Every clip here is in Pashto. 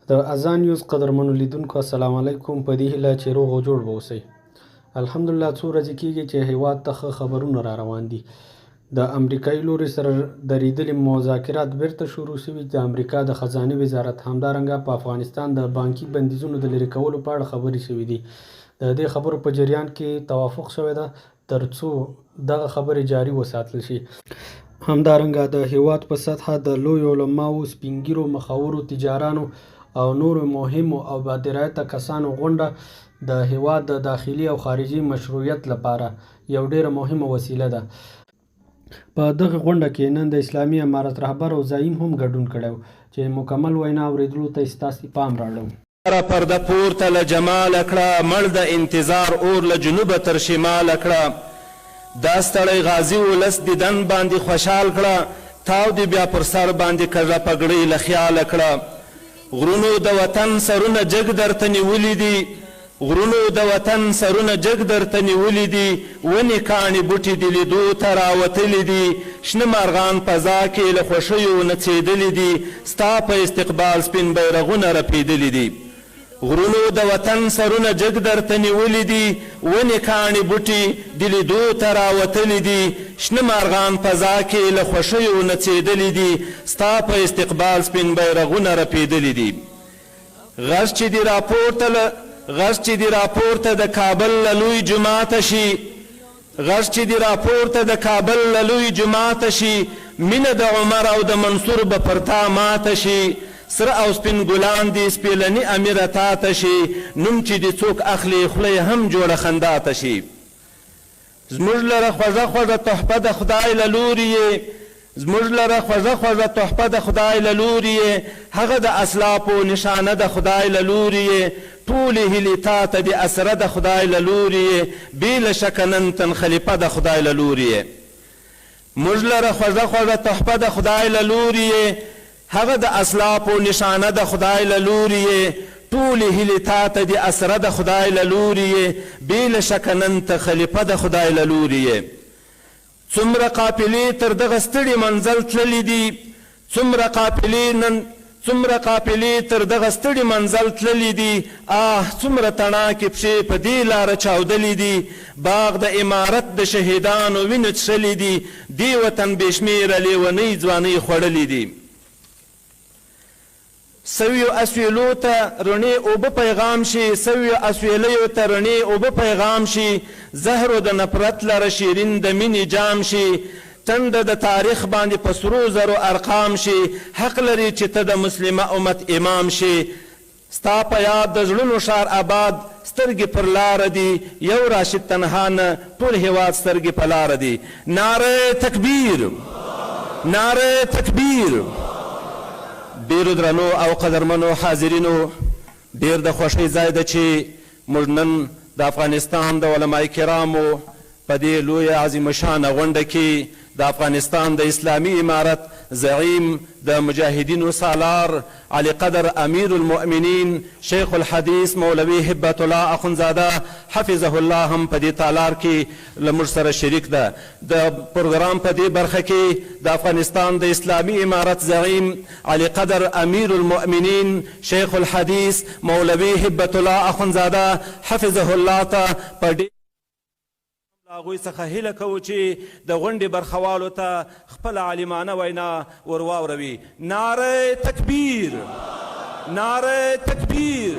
د اذان نیوز قدرمنو لیدونکو السلام علیکم. په دې هیله چې روغ او جوړ به اوسئ. الحمدلله څو ورځې کېږي چې هیواد ته ښه خبرونه را روان دي. د امریکایي لوري سره درېدلي مذاکرات بیرته شروع شوي. د امریکا د خزانې وزارت همدارنګه په افغانستان د بانکي بندیزونو د لرې کولو په اړه خبرې شوي دي. د دې خبرو په جریان کې توافق شوی ده تر څو دغه خبرې جاري وساتل شي. همدارنګه د هیواد په سطحه د لویو علماو، سپین ږیرو، مخورو، تجارانو او نورو مهمو او بادرایته کسانو غونډه د هیواد د داخلي او خارجي مشروعیت لپاره یو ډیره مهمه وسیله ده. په دغه غونډه کې نن د اسلامي امارت رهبر او زعیم هم ګډون کړی چې مکمل وینا اورېدلو ته ستاسې پام راړو. پرده پورته له جماله کړه، مړ د انتظار اور له جنوبه تر شماله کړه. دا ستړی غازي ولس دیدن باندې خوشحال کړه، تاو دې بیا پر سر باندې کږه پګړۍ له خیاله کړه. غرونو د وطن سرونه جګ درته نیولي دي، غرونو د وطن سرونه جګ درته نیولي دي. ونې کاڼې بوټي د لیدو ته راوتلي دي، شنه مارغان فضا کې له خوښیو نڅېدلي دي. ستا په استقبال سپین بیرغونه رپېدلي دي. غرونو د وطن سرونه جګ درته نیولي دي، ونې کاڼې بوټي د لیدو ته راوتلي دي. شنه مارغان فضا کې له خوښیو نڅېدلي دي. ستا په استقبال سپین بیرغونه رپېدلي دي. غږ چې دې راپورته د کابل له لوی جوماته شي، غږ چې دې راپورته د کابل له لوی جوماته شي. مینه د عمر او د منصور به پر تا ماته شي. سره او سپین ګلان دي سپېلني امیره تاته شي. نوم چې دې څوک اخلي خوله یې هم جوړه خندا ته شي. زموږ لره خوږه خوږه تحفه د خدای له لوري یې، زموږ لره خوږه خوږه تحفه د خدای له لوري یې. هغه د اسلافو نشانه د خدای له لوري یې. ټولې هیلې تا ته د اسره د خدای له لوري یې. بې له شکه نن تن خلیفه د خدای له لوري یې. موږ لره خوږه خوږه تحفه د خدای له لوري یې. هغه د اسلافو نشانه د خدای له لوري یې. ټولې هیلې تا ته د اسره د خدای له لوري یې. بې له شکه نن ته خلیفه د خدای له لوري یې. څومره قافلې تر دغه ستړي منزل تللي دي، څومره قافلې تر دغه ستړي منزل تللي دي. څومره تڼاکې پښې په دې لاره چاودلي دي. باغ د امارت د شهیدانو وینو څښلي دي. دې وطن بې شمېره لیونۍ ځوانۍ خوړلي دي. سویو اسویلو ته رڼې اوبه پیغام شي، سویو اسویلیو ته رڼې اوبه پیغام شي. زهرو د نفرت لره شیرین د مینې جام شي. ټنډه د تاریخ باندې په سرو زرو ارقام شي. حق لري چې ته د مسلمه امت امام شي. ستا په یاد د زړونو ښار آباد، سترګې پر لاره دي. یو راشد تنها نه ټول هیواد سترګې په لاره دي. نعره تکبیر، نعره تکبیر. ډېرو درنو او قدرمنو حاضرینو، ډېر د خوښۍ ځای ده چې موږ نن د افغانستان د علمای کرامو په دې لویه عظیمه شانه غونډه کې د افغانستان د اسلامي امارت زعیم د مجاهدینو سالار علی قدر امیر المؤمنین شیخ الحدیث مولوی هبت الله اخونزاده حفظه الله هم په دې تالار کې له موږ سره شریک ده. د پروګرام په دې برخه کې د افغانستان د اسلامي امارت زعیم علی قدر امیر المؤمنین شیخ الحدیث مولوی هبت الله اخونزاده حفظه الله ته په هغوی څخه هیله کوو چې د غونډې برخوالو ته خپله عالمانه وینا ور واوروي. نعره تکبیر، نعره تکبیر.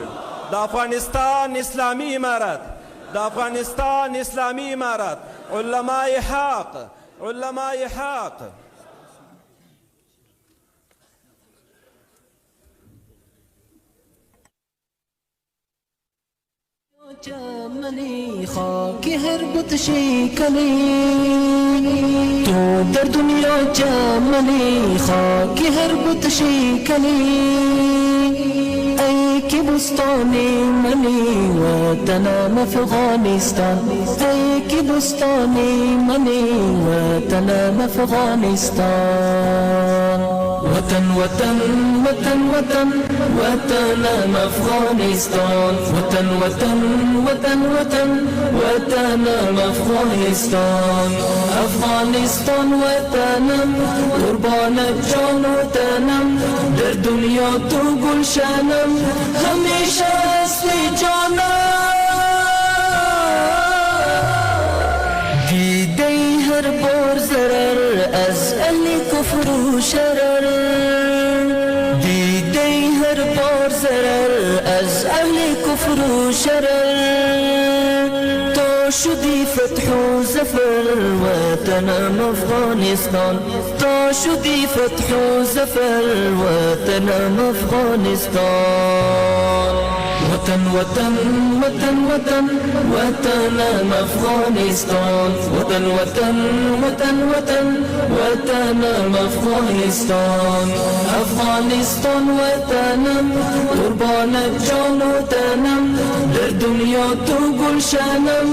د افغانستان اسلامي امارت، د افغانستان اسلامي امارت علماء حق، علماء حق. جامنی خاک هر بت شکنی تو در دنیا جامنی خاک هر بت شکنی. ای که بستانی منی وطنم افغانستان، ای که بستانی منی وطنم افغانستان. وطن وطن وطن وطن وطنم افغانستان وطن وطن وطن وطن وطنم افغانستان افغانستان وطنم قربان جان وطنم در دنیا تو گلشنم همیشه هستی جانم دیده هر بار ضرر از اهل کفر و شرر دیده هر بار ضرر از اهل کفر و شرر تو شدی فتح و ظفر وطنم افغانستان تو شدی فتح و ظفر وطنم افغانستان وطن وطن وطن وطن وطنم افغانستان وطن وطن وطن وطن وطنم افغانستان افغانستان وطنم قربان جان وطنم در دنیا تو گلشنم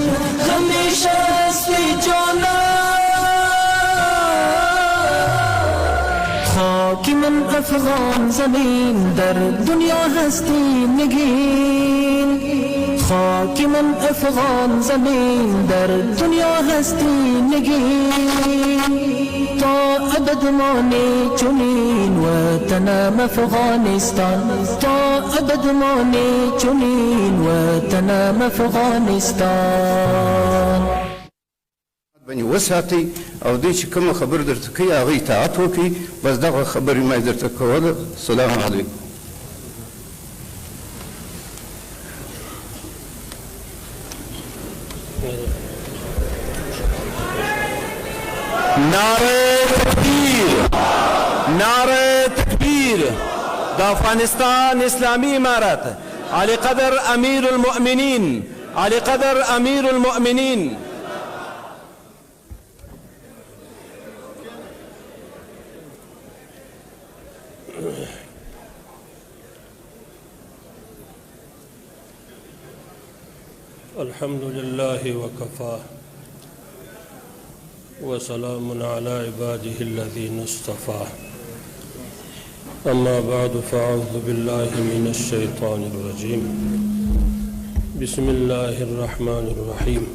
همیشه هستی جانم خاک من افغان زمین در دنیا هستی نگین خاک من افغان زمین در دنیا هستی نگین تا ابد مانی چنین وطنم افغانستان تا ابد مانی چنین وطنم افغانستان باندې وساتئ او دوی چې کومه خبر درته کوي هغه اطاعت وکړئ بس دغه خبرې ما درته کوله السلام علیکم نعره تکبیر د افغانستان اسلامی امارت علی قدر امیر المؤمنین علی قدر امیر المؤمنین الحمد لله وكفى وسلام على عباده الذين اصطفى أما بعد فأعوذ بالله من الشيطان الرجيم بسم الله الرحمن الرحيم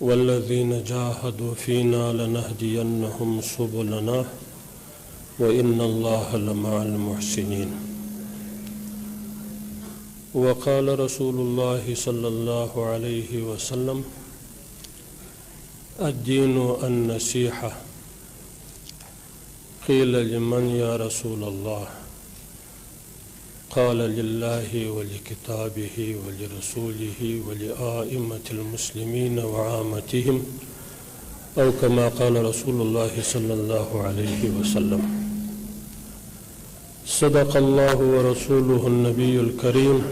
والذين جاهدوا فينا لنهدينهم سبلنا وإن الله لمع المحسنين وقال رسول الله صلى الله عليه وسلم الدين النصيحة قيل لمن يا رسول الله قال لله ولكتابه ولرسوله ولآئمة المسلمين وعامتهم أو كما قال رسول الله صلى الله عليه وسلم صدق الله ورسوله النبي الكريم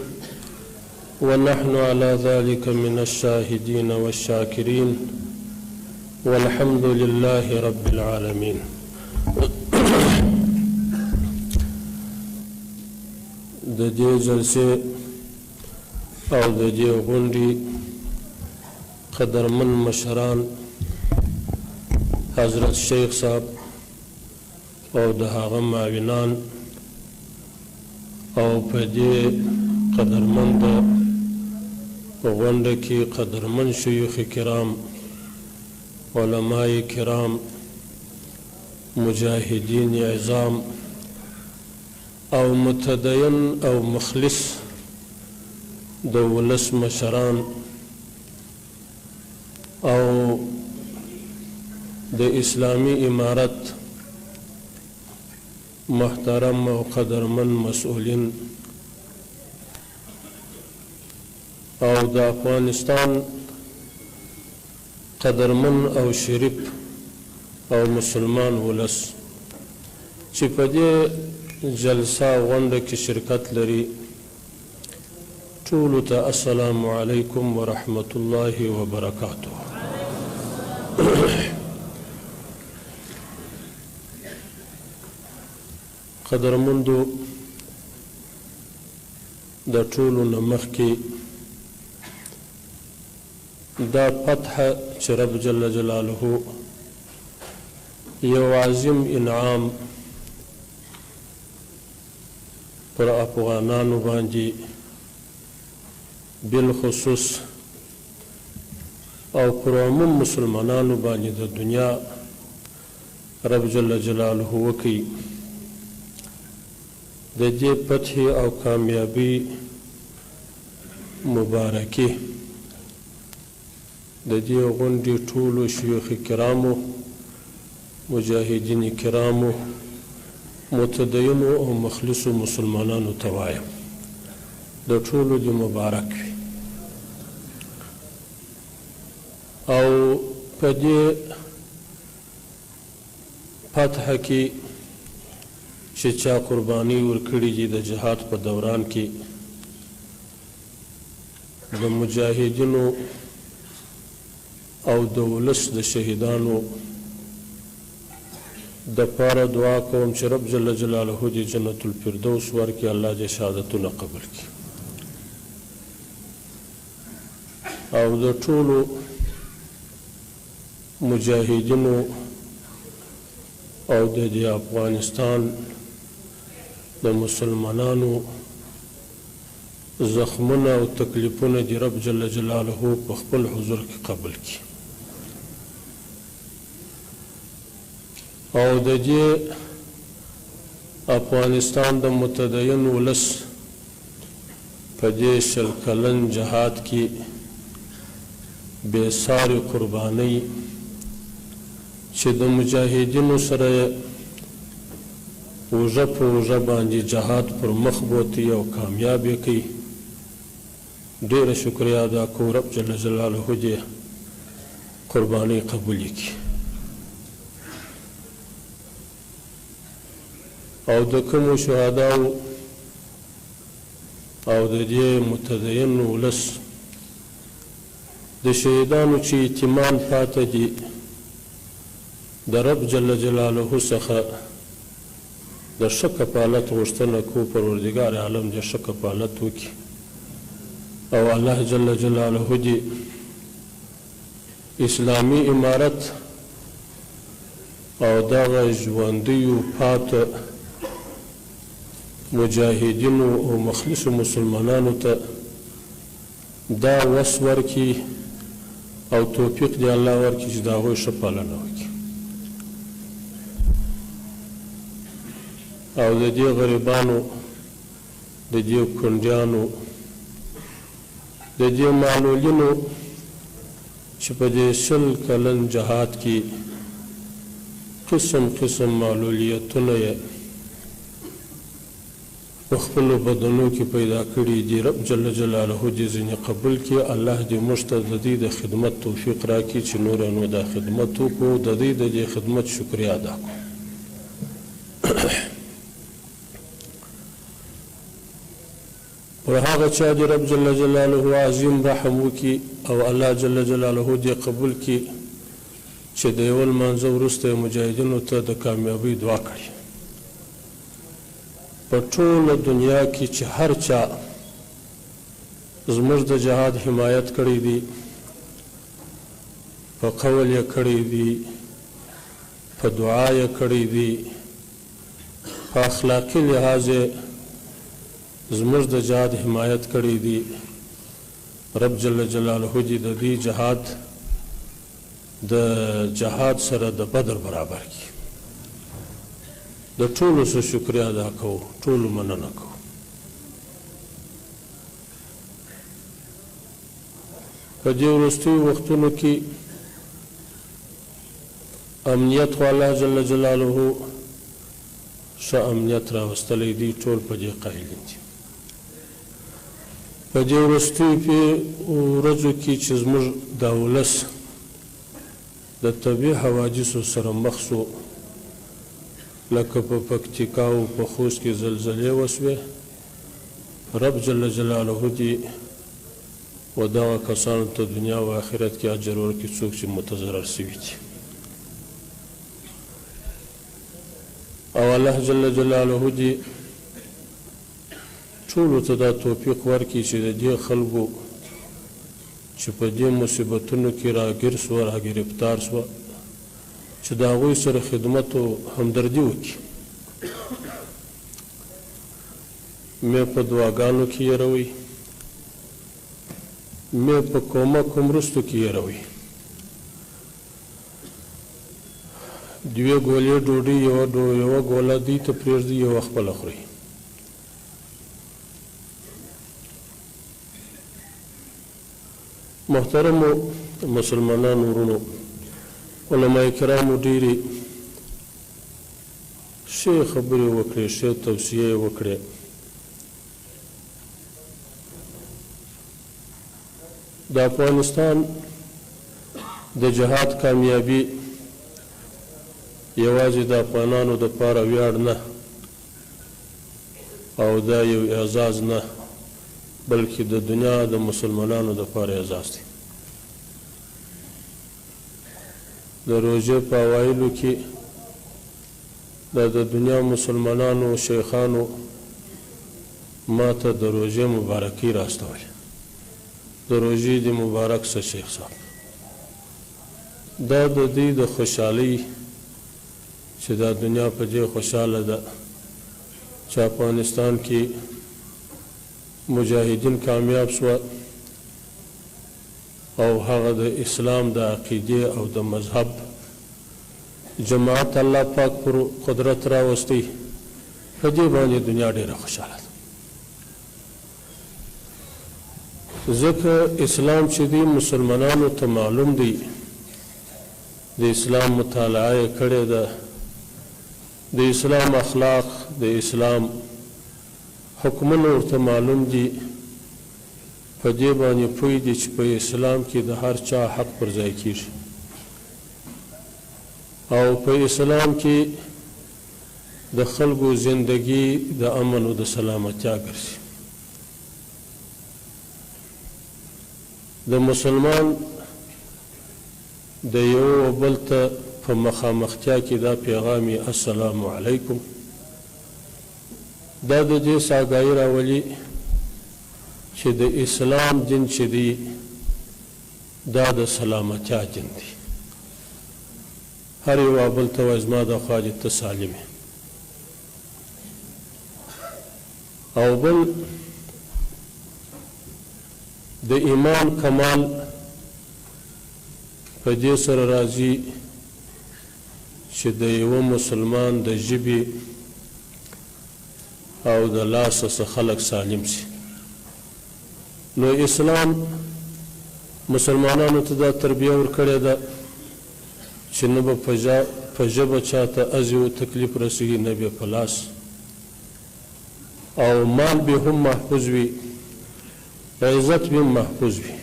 ونحن على ذلك من الشاهدين والشاكرين والحمد لله رب العالمين د دې جلسې او د دې غونډې قدرمن مشران حضرت شیخ صاحب او د هغه معاونان او په دې قدرمند غونډه کې قدرمن شیوخ کرام علماء کرام مجاهدین عظام او متدین او مخلص د ولس مشران او د اسلامی امارت محترم او قدرمن مسؤولین او د افغانستان قدرمن او شریف او مسلمان ولس چې په دې جلسه غونډه کې شرکت لري ټولو ته السلام علیکم ورحمت الله وبرکاته قدرمندو د ټولو نه مخکې دا فتح چې رب جل جلاله یو عظیم انعام پر افغانانو باندې بالخصوص او پر عموم مسلمانانو باندې د دنیا رب جل جلاله وکړي. د دې فتح او کامیابی مبارکي د دې غونډې ټولو شیوخ کرامو، مجاهدین کرامو، متدینو او مخلصو مسلمانانو ته وایم د ټولو دې مبارک وي. او په دې فتح کې چې چا قرباني ورکړي دي د جهاد په دوران کې د مجاهدینو او د ولس د شهیدانو د پاره دعا کوم چې رب جل جلاله دې جنت الفردوس ورکړي، الله دې شهادتونه قبول کړي. او د ټولو مجاهدینو او د دې افغانستان د مسلمانانو زخمونه او تکلیفونه دې رب جل جلاله په خپل حضور کې قبول کړي. او د دې افغانستان د متدین ولس په دې شل کلن جهاد کې بې ساري قربانۍ چې د مجاهدینو سره اوږه په اوږه باندې جهاد پر مخ بوتي او کامیاب یې کوي، ډېره شکریه ادا کوو. رب جل جلاله دې قربانۍ قبولې کړي. او د کومو شهداو او د دې متدین ولس د شهیدانو چې ایتمان پاته دي د رب جل جلاله څخه د ښه کفالت غوښتنه کوو، پروردګار عالم دې ښه کفالت وکړي. او الله جل جلاله دې اسلامي امارت او دغه ژوندیو پاته مجاهدینو او مخلصو مسلمانانو ته دا وس ورکړي او توفیق دې الله ورکړي چې د هغوی ښه پالنه وکړي. او د دې غریبانو، د دې کونډیانو، د دې معلولینو چې په دې شل کلن جهاد کې قسم قسم معلولیتونه یې په خپلو بدنو کې پیدا کړي دي، رب جل جلاله دې ځینې قبول کړي. الله دې موږ ته د دې د خدمت توفیق راکړي چې نور نو دا خدمت وکړو، د دې د خدمت شکریه ادا کړو. پر هغه چا دې رب جل جلاله عظیم رحم وکړي او الله جل جلاله دې قبول کړي چې د یو لمانځه وروسته مجاهدینو ته د کامیابۍ دعا کړي. په ټوله دنیا کې چې هر چا زموږ د جهاد حمایت کړی دی، په قول یې کړی دی، په دعا یې کړی دی، په اخلاقي لحاظ زموږ د جهاد حمایت کړی دی، رب جل جلاله دې د دې جهاد سره د بدر برابر کړي. د ټولو څه شکریه ادا کوو، ټولو مننه کوو. په دې وروستیو وختونو کې امنیت خو الله جل جلاله ښه امنیت راوستلی دی، ټول په دې قایل دي. په دې وروستیو ورځو کې چې زموږ دا ولس د طبیعي حوادثو سره مخ شو، لکه په پکتیکا او په خوست کې زلزلې وسوې، رب جل جلاله دې و دغه کسانو ته دنیا او آخرت کې اجر ورکړي څوک چې متضرر شوي دي. او الله جل جلاله دې ټولو ته دا توفیق ورکړي چې د دې خلکو چې په دې مصیبتونو کې راګیر سوه، راګرفتار سوه، چې د هغوی سره خدمت او همدردي وکړي. مې په دعاګانو کې یېروئ، مې په کومک او مرستو کې یېروئ. 2 ګولې ډوډۍ یوه ګوله دوی ته پرېږدي، یوه خپله خوري. محترمو مسلمانانو ورونو، علماء کرامو ډېرې ښې خبرې وکړې، ښې توصیې وکړې. د افغانستان د جهاد کامیابي یوازې د افغانانو دپاره ویاړ نه او دا یو اعزاز نه، بلکې د دنیا د مسلمانانو دپاره اعزاز دی. د روژې په اوایلو کې دا د دنیا مسلمانانو شیخانو ما ته د روژې مبارکي راستولې. د روژې د مبارک سه شیخ صاحب، دا د دې د خوشحالۍ چې دا دنیا په دې خوشحاله ده چې افغانستان کې مجاهدین کامیاب شوه او هغه د اسلام د عقیدې او د مذهب جماعت الله پاک پر قدرت راوستی. په دې باندې دنیا ډېره خوشحاله ده، ځکه اسلام چې دی مسلمانانو ته معلوم دی، د اسلام مطالعه یې کړې ده، د اسلام اخلاق، د اسلام حکمونه ورته معلوم دي. په دې باندې پوه دي چې په اسلام کې د هر چا حق پر ځای کېږي او په اسلام کې د خلکو زندگی د امن او د سلامتیا ګرځي. د مسلمان د یو بل ته په مخامختیا کې دا پیغامي السلام علیکم، دا د دې ساګایي راولي چې د اسلام دین چې دی دا د سلامتیا دین دی. هر یو بل ته وایي زما د خوا دې ته سالم یې. او بل د ایمان کمال په دې سره راځي چې د یوه مسلمان د ژبې او د لاسه څخه خلک سالم شي. نو اسلام مسلمانانو ته دا تربیه ورکړې ده چې نه به په ژبه چاته اذی او تکلیف رسوي، نه به په لاس، او مال به هم محفوظ وي، عزت به محفوظ وي.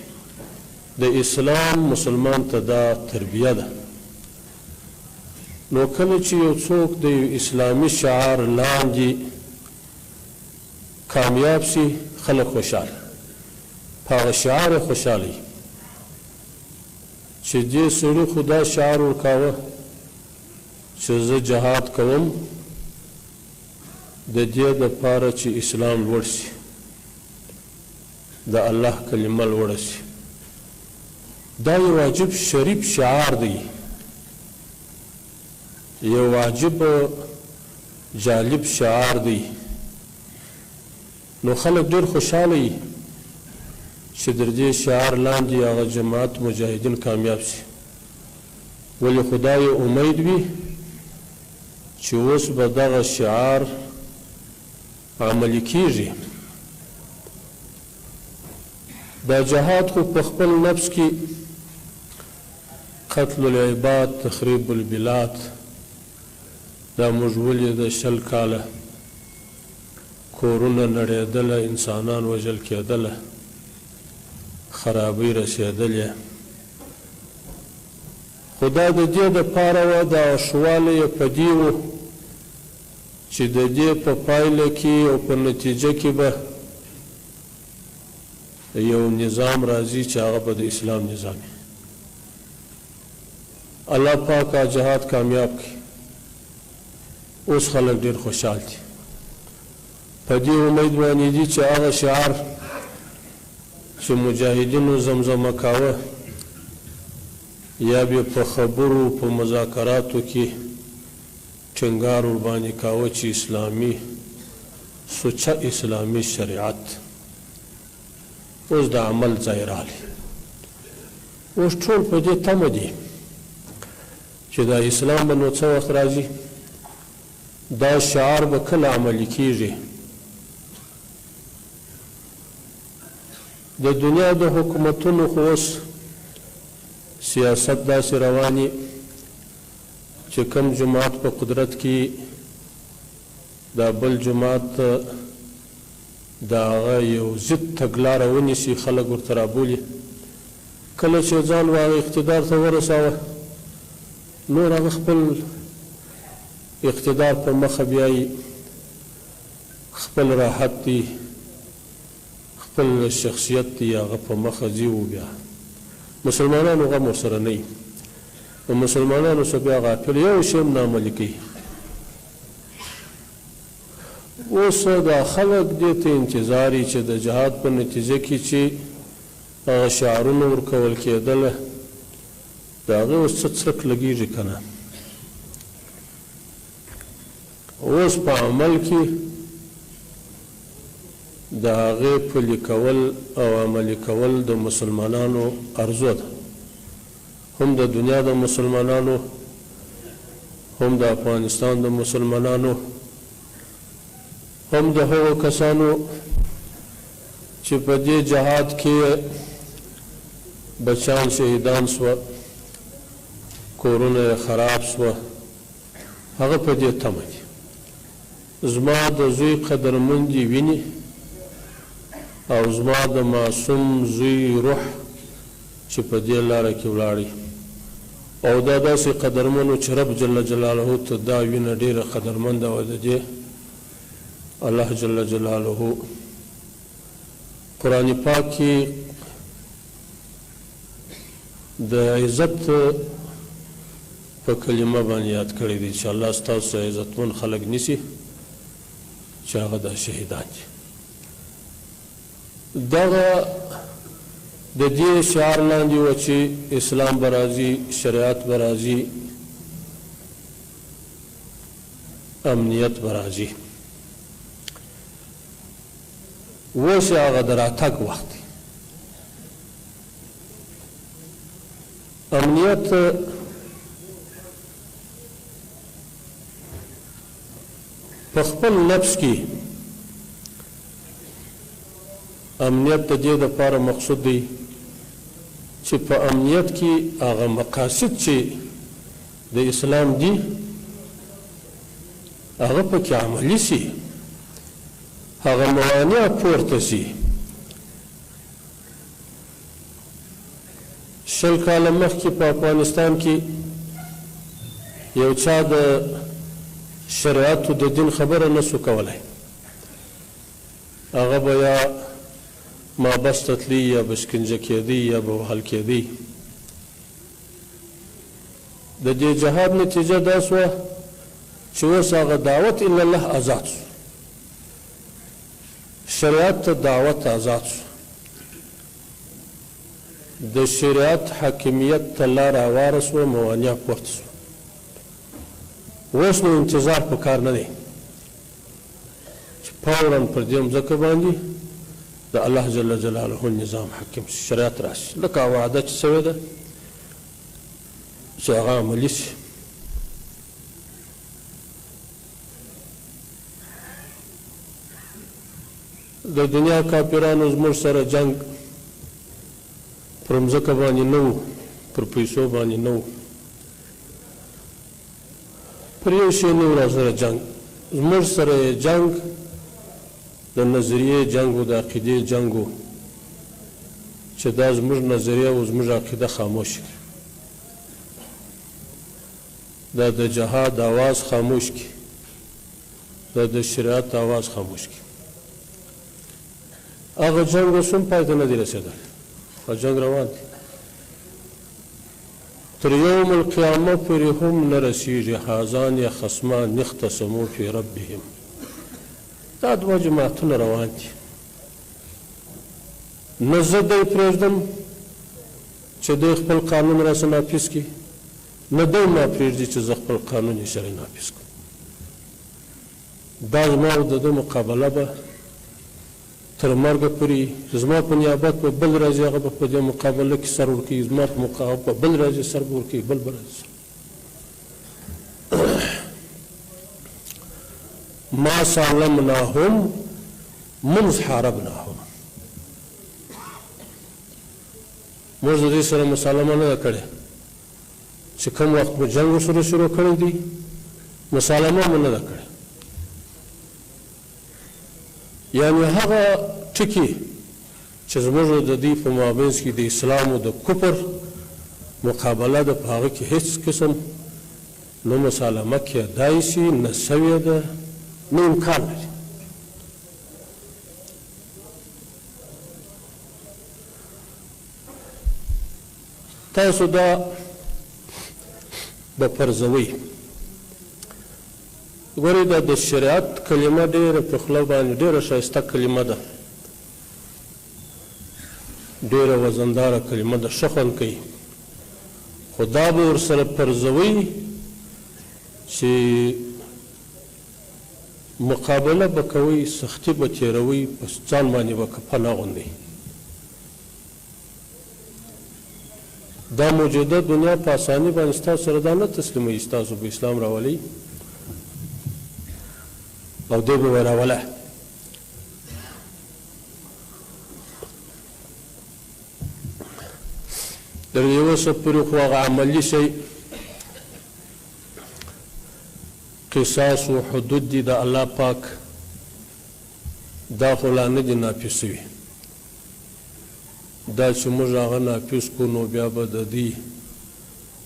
د اسلام مسلمان ته دا تربیه ده. نو کله چې یو څوک د یو اسلامي شعار لاندې کامیاب شي، خلک خوشحال، په هغه شعار یې خوشحالي چې دې سړي خو دا شعار ورکاوه چې زه جهاد کوم د دې دپاره چې اسلام لوړ شي، د الله کلمه لوړه شي. دا یو واجب شریف شعار دی، یو واجب جالب شعار دی. نو خلک ډېر خوشحاله وي چې در دې شعار لاندې هغه جماعت مجاهدین کامیاب شي. ولې خدای امید وي چې اوس به دغه شعار عملي کیږي. دا جهاد خو په خپل نفس کې قتل العباد، تخریب البلاد، دا موږ ولیده 20 کاله کورونه نړېدله، انسانان وژل کېدله، خرابۍ رسېدلې. خو دا د دې دپاره وه، دا ښهوالی یې په دې و چې د دې په پایله کې او په نتیجه کې به یو نظام راځي چې هغه به د اسلام نظام وي. الله پاک جهاد کامیاب کړي. اوس خلک ډېر خوشحال دي، په دې امید باندې دي چې هغه شعار چې مجاهدینو زمزمه کاوه یا بیا په خبرو په مذاکراتو کې ټینګار ورباندې کاوه چې اسلامي سوچه اسلامي شریعت اوس د عمل ځای راغلی. اوس ټول په دې تمه دي چې دا اسلام به نو څه وخت راځي، دا شعار به کله عملي کیږي. د دنیا د حکومتونو خو اوس سیاست داسې رواني چې کم جماعت په قدرت کې دا بل جماعت د هغه یو ضد تګلاره ونیسي، خلک ورته رابولي. کله چې ځان هغه اقتدار ته ورساوه نور هغه خپل اقتدار په مخه بیایي، خپل راحت دی، خپل شخصیت دی، هغه په مخه ځي. و بیا مسلمانانو غم ورسره نه وي، نو مسلمانانو څه بیا غافل یو شی هم نه عملي کوي. اوس دا خلک دې ته انتظار وي چې د جهاد په نتیجه کې چې هغه شعارونه ورکول کېدله د هغې اوس څه څرک لګېږي که نه. اوس په عمل کې د هغې پلي کول او عملي کول د مسلمانانو ارزو ده، هم د دنیا د مسلمانانو، هم د افغانستان د مسلمانانو، هم د هغو کسانو چې په دې جهاد کې بچان شهیدان سوه، کورونه یې خراب سوه، هغه په دې تمه دي زما د زوی قدرمندي ویني او زما د معصوم زوی روح چې په دې لاره کې ولاړی، او دا داسې قدرمنو چې رب جل جلاله ته دا وینه ډېره قدرمنده وه. د دې الله جل جلاله قرآن پاک کې د عزت په کلمه باندې یاد کړی دی چې الله ستاسو عزتمن خلک نیسي چې هغه د شهیدان دي. دغه د دې شعار لاندې و چې اسلام به راځي، شریعت به راځي، امنیت به راځي. اوس هغه د راتګ وخت دی. امنیت په خپل نفس کې امنیت د دې دپاره مقصود دی چې په امنیت کې هغه مقاصد چې د اسلام دي هغه پکې عملي سي، هغه موانع پورته سي. 20 کاله مخکې په افغانستان کې یو چا د شریعتو د دین خبره نسو کولی، هغه به یا مابس تتلی یا به شکنجه کېدی یا به وهل کېدی. د دې جهاد نتیجه دا سوه چې اوس هغه دعوت الی الله آزاد سو، شریعت ته دعوت آزاد سو، د شریعت حاکمیت ته لار هواره سوه، موانع پورته سوه. اوس نو انتظار په کار نه دی چې فوراً پر دې مځکه باندې د الله جل جلاله نظام حاکم شي، شریعت راشي، لکه وعده چې شوې ده چې هغه عملي شي. د دنیا کافرانو زموږ سره جنگ پر مځکه باندې نه و، پر پیسو باندې نه و، پر یو شی نه و راسره جنگ. زموږ سره جنگ د نظریې جنگ و، د عقیدې جنگ و چې دا زموږ نظریه او زموږ عقیده خاموش کړي، دا د جهاد آواز خاموش کړي، دا د شریعت آواز خاموش کړي. هغه جنگ اوس هم پای ته نه دی رسېدلی، هغه جنگ روان دی، تر یوم القیامه پورې هم نه رسېږي. هذان خصمان اختصموا فی ربهم، دا دوه جماعتونه روان دي. نه زه دی پرېږدم چې چې دوی خپل قانون راسه نافظ کړي، نه دی ما پرېږدي چې زه خپل قانون شرعي نافظ کړم. دا زما او د ده مقابله به تر مرګه پورې زما په نیابت به بل راځي، هغه به په دې مقابله کې سر ورکوي، زما په مقابله به بل راځي سر به ورکوي، بل به راځي. ما سالمناهم منذ حاربناهم. موږ د دې سره مسالمه نه ده کړې چې کوم وخت مو جنګ ورسره شروع کړی دی، مسالمه مو نه ده کړې. یعنې هغه ټکي چې زموږ د دې په مابینځ کې د اسلام او د کفر مقابله ده، په هغه کې هېڅ قسم نه مسالمه کېدای شي، نه سوې ده، نه امکان لري. تاسو دا به فرضوئ. ګورئ دا د شریعت کلمه ډېره په خوله باندې ډېره ښایسته کلمه ده، ډېره وزنداره کلمه ده، ښه خوند کوي. خو دا به ورسره فرضوئ چې مقابله به کوئ، سختي به تېروئ، په ځان باندې به کفه نه اغوندئ. دا موجوده دنیا په اساني باندې ستاسو سره دا نه تسلیموي، ستاسو به اسلام راولئ او دی به راوله. تر یوه څه پورې خو هغه عملي شی قصاص و حدود دي د الله پاک، دا خو لا نه دي نافظ سوي. دا چې موږ هغه نافظ کړو نو بیا به د دې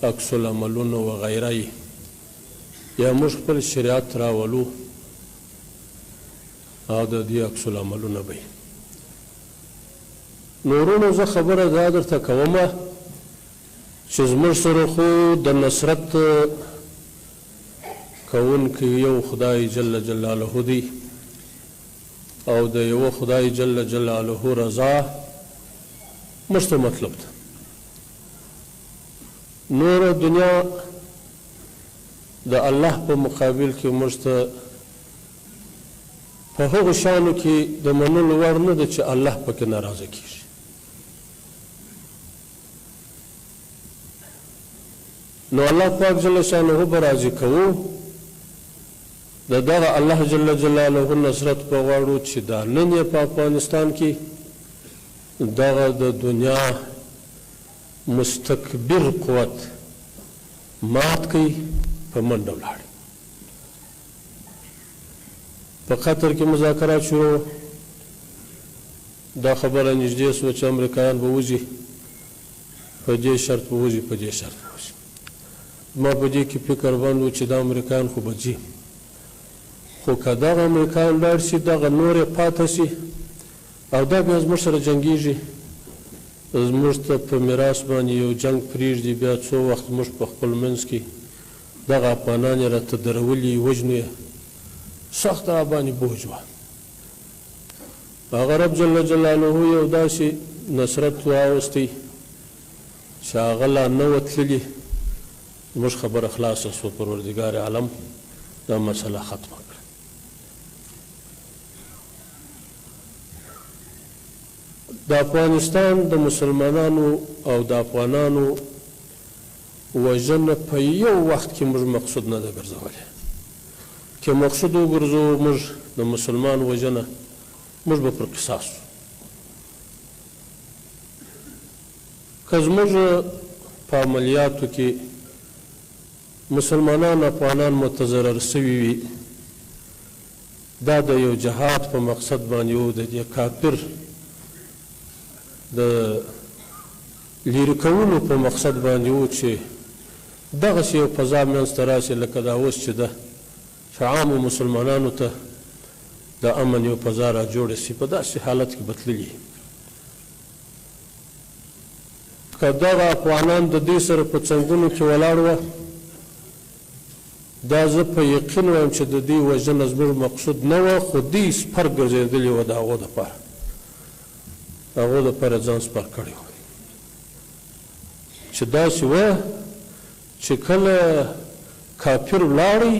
عکس العملونه وغیره یې یا موږ خپل شریعت راولو او د دې عکس العملونه به یې. نورونو زه خبره دا درته کومه چې زموږ سره خو د نصرت کوونکی یو خدای جل جلاله دی او د یو خدای جل جلاله رضا موږ ته مطلب ده. نور دنیا د الله په مقابل کې موږ ته په هغو شیانو کې د منلو وړ نه ده چې الله پکې ناراضه کېږي. نو الله پاک جل شانه به راضي کوو د دغه الله جل جلاله نصرت په غواړو چې دا نن یې په افغانستان کې دغه د دنیا مستکبر قوت مات کوي، په منډه ولاړ. په قطر کې مذاکرات شروع، دا خبره نږدې شوه چې امریکایان به وځي، په دې شرط به وځي، په دې شرط به وځي. ما په دې کې فکر بند و چې دا امریکایان خو به ځي، خو که دغه امریکایان لاړ شي دغه نور یې پاته شي او دا بیا زموږ سره جنګېږي، زموږ ته په میراث باندې یو جنګ پرېږدي، بیا څو وخت موږ په خپل منځ کې دغه افغانان یې راته درولي، وژنو یې، سخت راباندې بوج وه. هغه رب جل جلاله یو داسې نصرت واوستی چې هغه لا نه وه تللي، زموږ خبره خلاصه سوه، پروردګار عالم دا مسله ختمه کړه. د افغانستان د مسلمانانو او د افغانانو وژنه په یو وخت کې موږ مقصود نه ده ګرځولې. که مقصود وګرځو موږ د مسلمان وژنه، موږ به پر قصاص. که زموږ په عملیاتو کې مسلمانان افغانان متضرر سوي وي، دا د یو جهاد په مقصد باندې و، د دې کافر د لیرې کولو په مقصد باندې و چې دغسې یو فضا منځته راشي لکه دا اوس چې ده، چې عامو مسلمانانو ته د امن یو فضا را جوړه شي، په داسې حالت کې به تللي. که دغه افغانان د دې سره په څنګونو کې ولاړ وه، دا زه په یقین وایم چې د دې وژنه زموږ مقصود نه وه، خو دوی سپر ګرځېدلي وه د هغو دپاره، هغو دپاره ځان سپر کړی و. چې داسې وه چې کله کافر ولاړی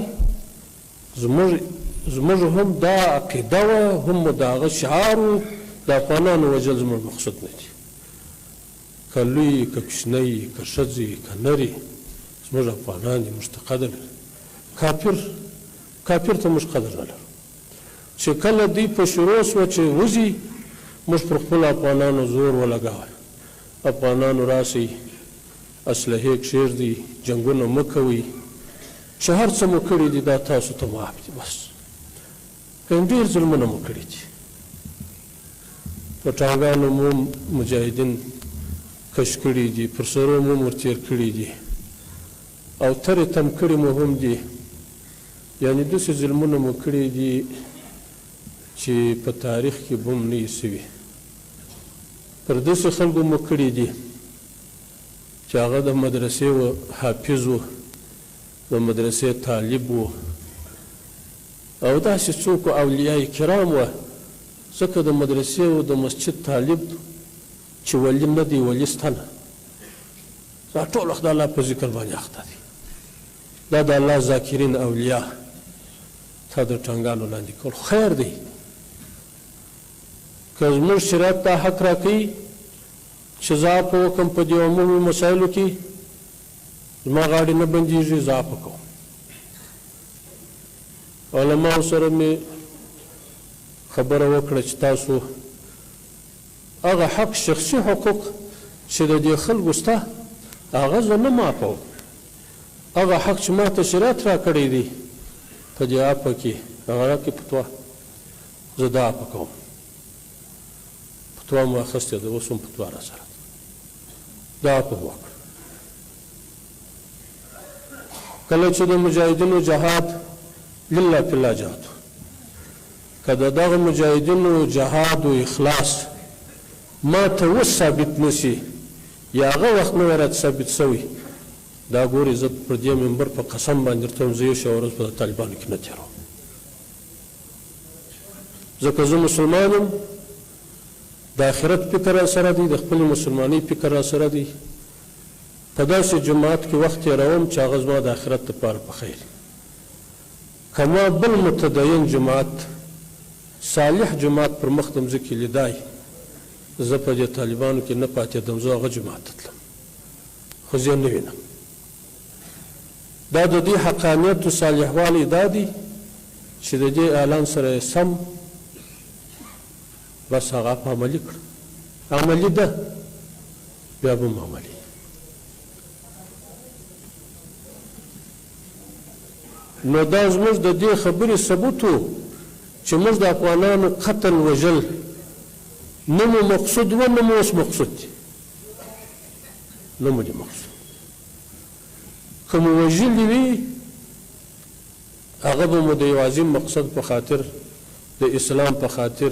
زموږ هم دا عقیده وه، هم د هغه شعار و، د افغانانو وژل زموږ مقصود نه دي، که لوی که کوچنی که ښځې که نرې، زموږ افغانان دي، موږ ته قدر لري. کافر ته موږ قدر نه لرو. چې کله دوی په شروع شوه چې وځي، موږ پر خپلو افغانانو زور ولګاوه، افغانانو راسئ، اسلحې کښېږدئ، جنګونه مه کوئ، چې هر څه مو کړي دي دا تاسو ته معاف دي. بس ډېر ظلمونه مو کړي دي، په ټانګانو مو مجاهدین کش کړي دي، پر سرو مو ورتېر کړي دي، او ترې تم کړي مو هم دي. یعنې داسې ظلمونه مو کړي دي چې په تاریخ کې به هم نه وي سوي. پر داسې خلکو مو کړي دي چې هغه د مدرسې و حافظ و، د مدرسې طالب و، او داسې څوک اولیاء کرام وه، ځکه د مدرسې و د مسجد طالب چې ولی نه دی، ولی ستنه، دا ټول وخت د الله په ذکر باندې اخته دي. دا د الله ذاکرین اولیاء تا د ټنګانو لاندې کول خیر دی. که زموږ شریعت دا حق راکوي چې زه عفو وکړم په دې عمومي مسایلو کې، زما غاړې نه بندېږي، زه عفو کوم. علماو سره مې خبره وکړه چې تاسو هغه حق شخصي حقوق چې د دې خلکو شته هغه زه نه معافوم، هغه حق چې ما ته شریعت راکړی دی په دې عفو کې هغه راکړي فتوا، زه دا عفو کوم. فتوا مو اخیستې ده، اوس هم فتوا را سره دا عفو وکړه. کله چې د مجاهدینو جهاد لله فی الله جهاد، که د دغه مجاهدینو جهاد و اخلاص ما ته اوس ثابت نشي یا هغه وخت نه راته ثابت شوی، دا ګورې زه پر دې منبر په قسم باندې درته وایم زه یو شی ورځ په طالبانو کې نه تېروم، ځکه زه مسلمان یم، د آخرت فکر را سره دی، د خپلې مسلمانۍ فکر را سره دی. په داسې جماعت کې وخت تېروم چې هغه زما د آخرت لپاره په خیر. که ما بل متدین جماعت، صالح جماعت پر مخ د مځکې لیدای، زه په دې طالبانو کې نه پاتېدم، زه هغه جماعت ته تلم، خو زه نه وینم. دا د دې حقانیت و صالحوالي دا دی چې د دې اعلان سره سم بس هغه په عملي کړه، عملي ده بیا به هم عملي. نو دا زموږ د دې خبرې ثبوت و چې موږ د افغانانو قتل وژل نه مو مقصود و، نه مو اوس مقصود دی، نه مو دی مقصود. که مو وژلي وي هغه به مو د یو عظیم مقصد په خاطر، د اسلام په خاطر،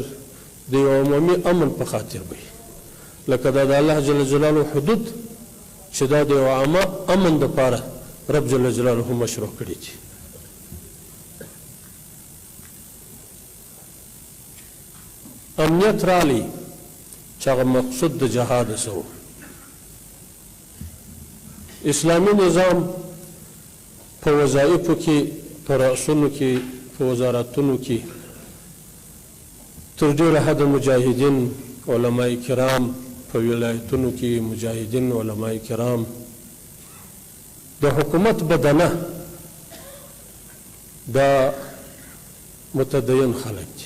د یو عمومي امن په خاطر به وي، لکه دا د الله جل جلاله حدود چې دا د یو عامه امن دپاره رب جل جلاله مشروع کړي دي. امنیت رالی چې هغه مقصود د جهاد څه و. اسلامي نظام په وظایفو کې، په رأسونو کې، په وزارتونو کې تر ډېره حده مجاهدین علماء کرام، په ولایتونو کې مجاهدین علماء کرام، د حکومت بدنه دا متدین خلک دي.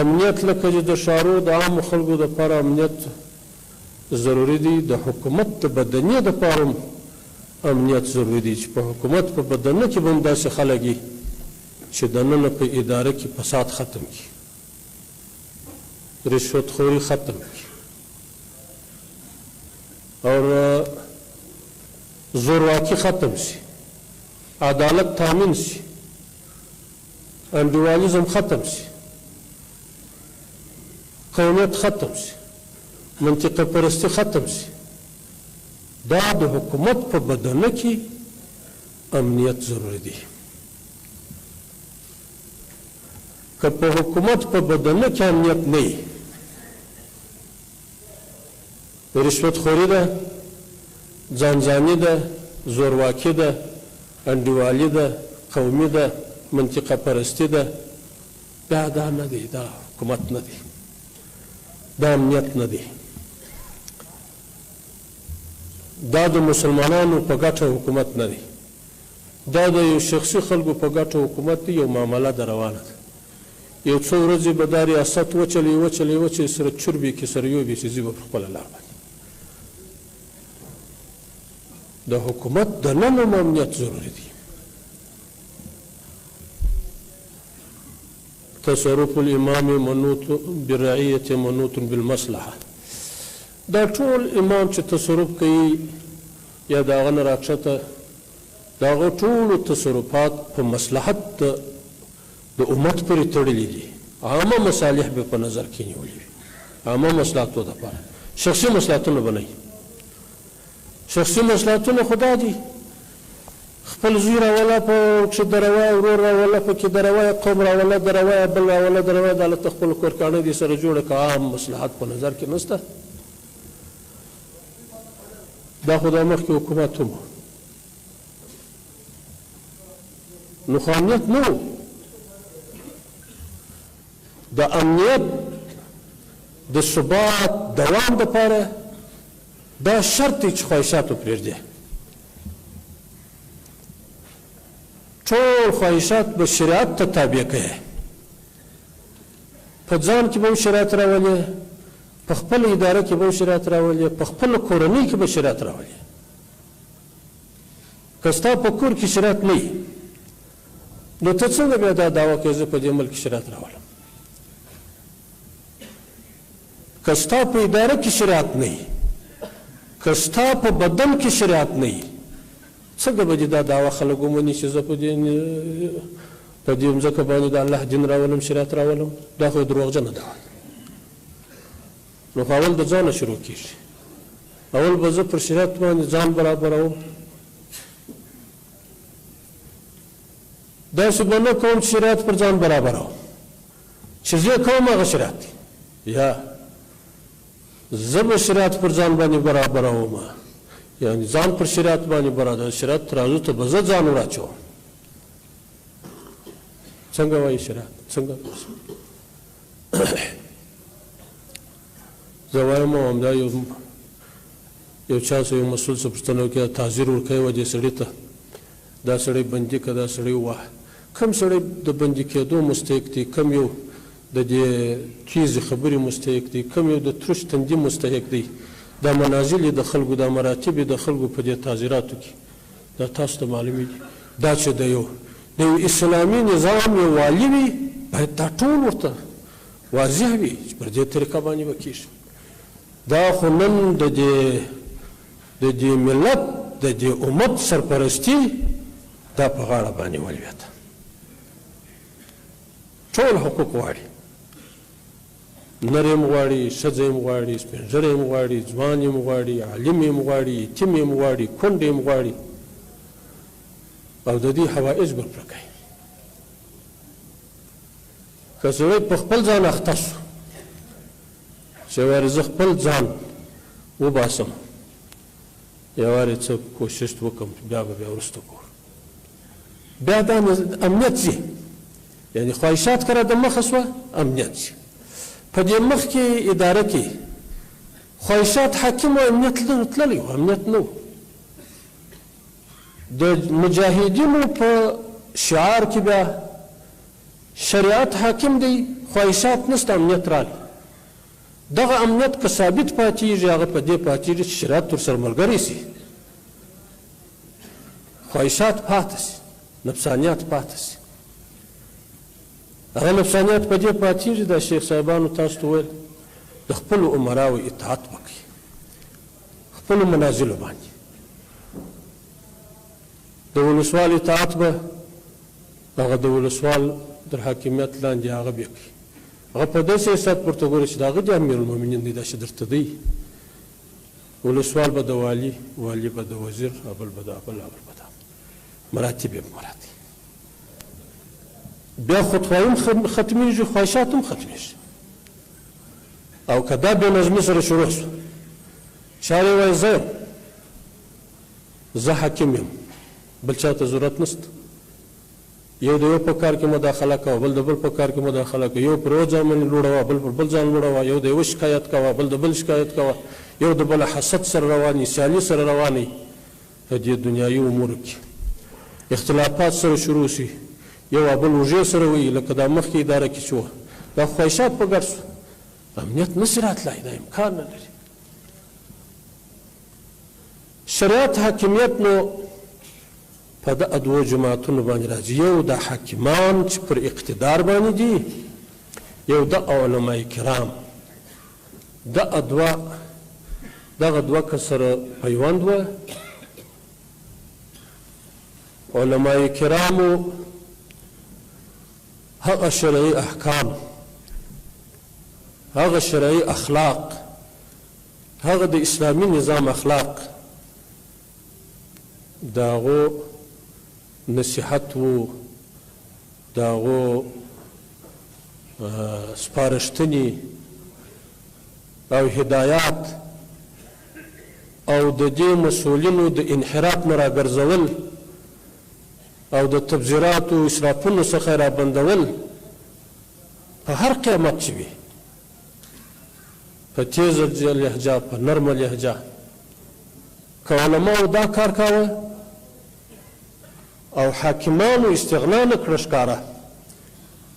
امنیت لکه چې د ښارو د عامو خلکو دپاره امنیت ضروري دی، د حکومت د بدنې دپاره هم امنیت ضروري دی چې په حکومت په بدنه کې به هم داسې خلک وي چې دننه په اداره کې فساد ختم کړي، رشوت خوري ختم کړي، او زورواکي ختم شي، عدالت تامین شي، انډیوالیزم ختم شي، قومیت ختم شي، منطقه پرستی ختم شي. دا د حکومت په بدنه کې امنیت ضروري دی. که په حکومت په بدنه کې امنیت نه وي رشوت خوري ده، ځانځاني ده، زورواکي ده، انډیوالي ده، قومي ده، منطقه پرستي ده. دا نه دی، دا حکومت نه دی، دا امنیت نه دی. دا د مسلمانانو په ګټه حکومت نه دی، دا د یو شخصي خلکو په ګټه حکومت دی. یو معامله ده روانه ده، یو څو ورځې به دا ریاست وچلي سره چربي کې سره یوبي چې ځي به پر خپله لار باندې. د حکومت دننه امنیت ضروري دی. تصرف الامام منوط برعیت منوط بالمصلحه. دا ټول امام چې تصرف کوي یا د هغه نه راکښته، د هغه ټولو تصرفات په مصلحت د امت پورې تړلي دي. عامه مصالح به په نظر کې نیولي وي، عامه مصلحتو دپاره، شخصي مصلحتونه به نه وي. شخصي مصلحتونه خو دا دي خپل زوی راوله په کښې دروایه، ورور راوله پکې دروایه، قوم راوله دروایه، بل راوله دروایه، د هلته خپل کورکاڼۍ دې سره جوړه که عام مصلحت په نظر کې نشته. دا خو دا مخکې حکومت هم نو خو امنیت نه و. د امنیت د ثبات دوام دپاره دا شرط دی چې خواهشاتو پرېږدي. ټول خواهشات به شریعت ته تابع کوي، په ځان کې به هم شریعت راولي، په خپله اداره کې به هم شریعت راولي، په خپله کورنۍ کې به شریعت راولي. که ستا په کور کې شریعت نه وي نو ته څنګه بیا دا دعوه کوې زه په دې ملک کې شریعت راولم؟ که ستا په اداره کې شریعت نه وي، که ستا په بدن کې شریعت نه وي، څنګه به دې دا دعوه خلک ومني چې زه په دې مځکه باندې د الله دین راولم، شریعت راولم؟ دا خو دروغجنه دعوه. نو خو اول د ځانه شروع کېږي. اول به زه پر شریعت باندې ځان برابروم، داسې به نه کوم چې شریعت پر ځان برابروم، چې زه کوم هغه شریعت دی، یا زه به شریعت پر ځان باندې برابروم، یعنی ځان پر شریعت باندې برابر، شریعت ترازو ته به زه ځان وراچوم. څنګه وایي شریعت؟ څنګه؟ زه وایم همدا یو چا څه یو مسؤل څه پوښتنه وکړه، تعزیر ورکوي و دې سړي ته، دا سړی بندي که دا سړی ووهه. کوم سړی د بندي کېدو مستحق دی، کوم یو د دې تیزې خبرې مستحق دی، کوم یو د ترش تندي مستحق دی؟ دا منازل د خلکو، دا مراتب د خلکو په دې تعزیراتو کې دا تاسو ته معلومیږي. دا چې د یو اسلامي نظام یو والي وي باید دا ټول ورته واضح وي چې پر دې طریقه باندې به کېږي. دا خو نن د دې ملت د دې امت سرپرستي دا په غاړه باندې ولوېده. ټول حقوق غواړي، نر یې م غواړي، ښځه یې م غواړي، سپین ږیری یې م غواړي، ځوان یې م غواړي، عالم یې م غواړي، یتیم یې م غواړي، کونډ یې م غواړي، او د دې حوایج به پوره کوي. که سړی په خپل ځان اخته شو چې وارې زه خپل ځان وباسم، یا وارې څه کوشش وکړم بیا به بیا وروسته کوم، بیا دا امنیت ځي. یعنې خواهشات کله د مخه شوه، امنیت ځي. په دې مخ کې اداره کې خواهشات حاکم و، امنیت تللی و، امنیت نه و. د مجاهدینو په شعار کې بیا شریعت حاکم دی، خواهشات نشته، امنیت راغلی. دغه امنیت که ثابت پاتېږي هغه په دې پاتېږي چې شریعت ورسره ملګری شي، خواهشات پاتې شي، نفسانیات پاتې شي. هغه نفسانیات په دې پاتېږي، دا شیخ صاحبانو تاسو ته ویل د خپلو عمراو اطاعت وکړي، خپلو منازلو باندې د ولسوال اطاعت به هغه د ولسوال تر حاکمیت لاندې هغه به کوي. هغه په داسې حساب ورته ګوري چې د هغه د امیرالمؤمنین دی، دا چې درته دی. ولسوال به د والي، والي به د وزیر، بل به د بل، بل به د مراتب یې مراتب. بیا خودخواهي هم ختمېږي، خواهشات هم ختمېږي. او که دا بې نظمي سره شروع شو چارې وایي زه حاکم یم بل چا ته ضرورت نشته یو د یو په کار کې مداخله کوه بل د بل په کار کې مداخله کوه یو پر یو ځان باندې لوړوه بل پر بل ځان لوړوه یو د یو شکایت کوه بل د بل شکایت کوه یو د بل حسد سره رواني سیالي سره رواني په دې دنیایي امورو کې اختلافات سره شروع شي یو بل وژې سره وي لکه دا مخکې اداره کې چې وه دا خواهشات په ګډ شو امنیت نشي راتلی دا امکان نه لري شریعت حاکمیت نو په دغه دوو جماعتونو باندې راځي یو د حاکمان چې پر اقتدار باندې دي یو د علماء کرام دغه دوه کسره پیوند وه علماء کرامو هغه شرعي احکام هغه شرعي اخلاق هغه د اسلامي نظام اخلاق داغو نصیحت و داغو سپارښتنې او هدایات او د دې مسؤلینو د انحراف نه راګرځول او د تبذیراتو او اسرافونو څخه رابندول په هر قیمت چې وي په تیزه لهجه په نرمه لهجه که علماو دا کار کاوه او حاکمانو استغنا نه کړه ښکاره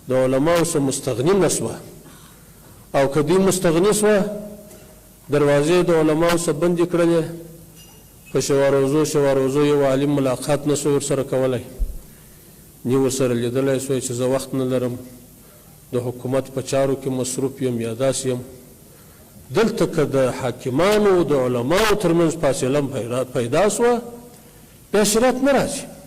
د علماو څخه مستغني نه سوه او که دوی مستغني سوه دروازې د علماو څخه بندې کړلې په شواروزو یو عالم ملاقات نه سو ورسره کولی نی ورسره لیدلی سوی چې زه وخت نه لرم د حکومت په چارو کې مصروف یم یا داسې یم دلته که د حاکمانو او د علماو ترمنځ فاصله پیدا سوه بیا شریعت نه راځي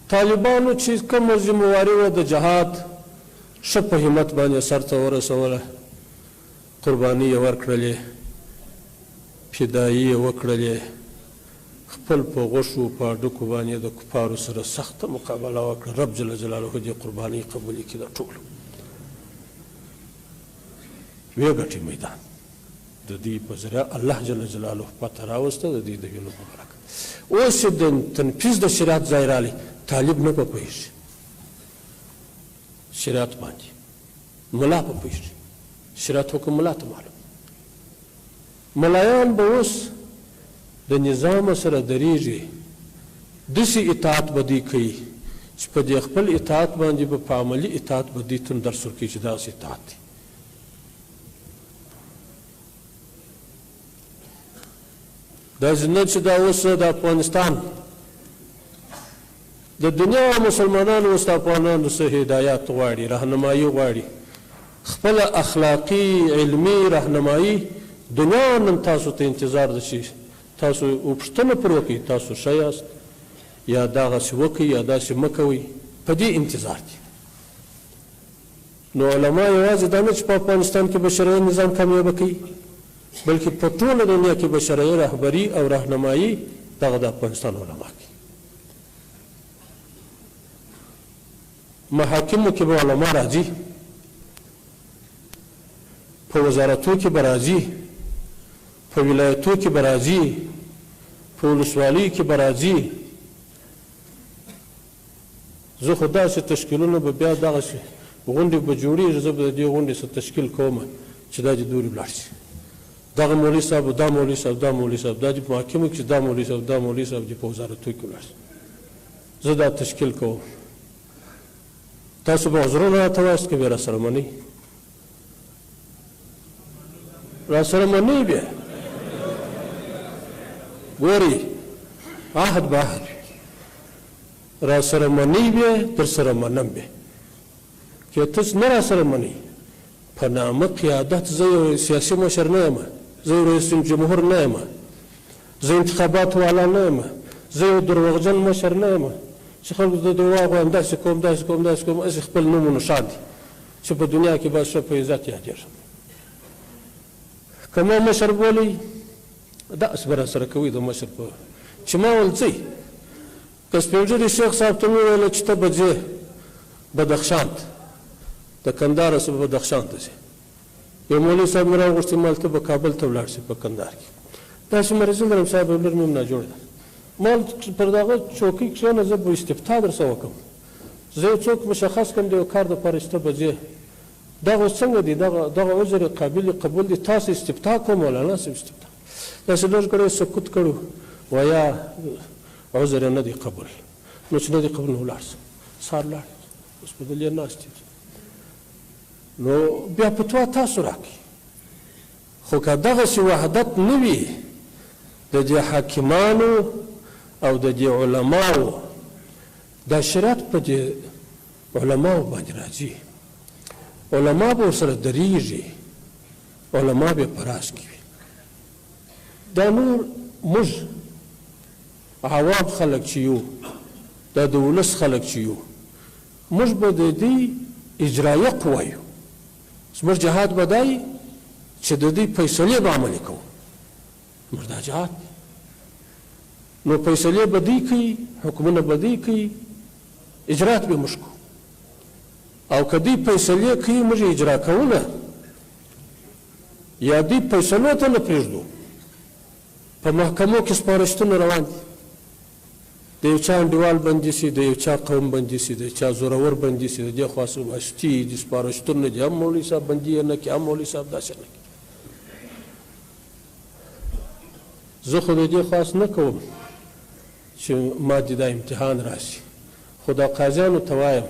طالبانو چې کومه ذمهواري وه د جهاد ښه په همت باندې سرته ورسوله قرباني یې ورکړلې فدایي یې وکړلې خپل په غوښو په هډوکو باندې د کفارو سره سخته مقابله وکړه رب جل جلاله دې قرباني قبولې کړي د ټولو ویې ګټي میدان د دې په ذریعه الله جل جلاله پته راوسته د دې د وینو په برکت اوس چې د تنفیذ د شریعت ځای رالی طالب نه په پوهېږي شریعت باندې ملا په پوهېږي شریعت حکم ملا ته معلوم ملایان به اوس د نظام سره درېږي داسې اطاعت به دوی کوي چې په دې خپل اطاعت باندې به په عملي اطاعت به دوی ته درس ورکوي چې داسې اطاعت دی داسې نه چې دا اوس د افغانستان د دنیا مسلمانانو اوس د افغانانو څخه هدایات غواړي رهنمایي غواړي خپله اخلاقي علمي رهنمایي دنیا نن تاسو ته انتظار ده چې تاسو پوښتنه پر وکړئ تاسو ښه یاست یا دغسې وکړئ یا داسې مه کوئ په دې انتظار دي نو علما یوازې دا نه چې په افغانستان کې به شرعي نظام کامیابه کوي بلکې په ټوله دنیا کې به شرعي رهبري او رهنمایي دغه د افغانستان علما کوي محاکمو کې به علما راځي په وزارتو کې به راځي په ولایتو کې به راځي په ولسوالیو کې به راځي زه خو داسې تشکیلونه به بیا دغسې غونډې به جوړېږي زه به د دې غونډې څه تشکیل کوم چې دا دې دورې ولاړ شي دغه مولوي صاحب دا مولوي صاحب دا مولوي صاحب دا دې په محاکمو کې دا مولوي صاحب دا مولوي صاحب دې په وزارتو کې ولاړ شي زه دا تشکیل کوم تاسو به عذرونه راته وایاست که بیا راسره منئ راسره منئ بیا ګورئ عهد به عهد راسره منئ بیا در سره منم بیا که تاسو نه راسره منئ په نامه قیادت زه یو سیاسي مشر نه یم زه یو رئیس جمهور نه یم زه انتخاباتو والا نه یم زه یو دروغجن مشر نه یم چې خلکو ته دروغ وایم داسې کوم داسې کوم داسې کوم هسې خپل نوم ونښان دي چې په دنیا کې به ښه په عزت یادېږم که ما مشر بولئ داسې به راسره کوئ د مشر په چې ما ول ځئ که سپین ږیري شیخ صاحب ته مې وویله چې ته به ځې بدخشان ته د کندهار څخه بدخشان ته ځې یو مولوي صاحب مې راوغوښتي مال ته به کابل ته ولاړ شي په کندهار کې داسې مرضي لرم صاحب لور مې هم ناجوړ ده مال پر دغه چوکۍ کښېنه زه به استفتاء در سره وکړم زه یو څوک مشخص کړم د یو کار دپاره چې ته به ځې دغه اوس څنګه دی دغه عذر قابل قبول دی تاسو استفتاء کوم مولانا صاحب استفتاء داسې لږ کړی سکوت کړو ویا عذر یې نه دی قبول نو چې نه دی قبول نو ولاړ سه سهار ولاړ اوس په دلې ناست نو بیا فتوا تاسو راکړئ خو که دغسې وحدت نه وي د دې حاکمانو او د دې علماو دا شریعت په دې علماو باندې راځي علما به ورسره درېږي علما به په راس کې وي دا نور موږ عوام خلک چې یو دا د ولس خلک چې یو موږ به د دې اجرایه قوه یو زموږ جهاد به دا وي چې د دې فیصلې به عملي کوو موږ دا جهاد نو فیصلې به دوی کوي حکمونه به دوی کوي اجرات به موږ کوو او که دوی فیصلې کوي موږ اجرا کوو یا دوی فیصلو ته نه پرېږدو په محکمو کې سپارښتنه روان دي د یو چا انډیوال بندي سي د یو چا قوم بندي سي د چا زورور بندي سي د دې خوا واسطي دي سپارښتنه دي هم مولوي صاحب بندي یې نه کړي هم مولوي صاحب داسې نه کړي زه خو د دې خواست نه کوم چې ما دې دا امتحان راشي خو دا قاضیانو ته وایم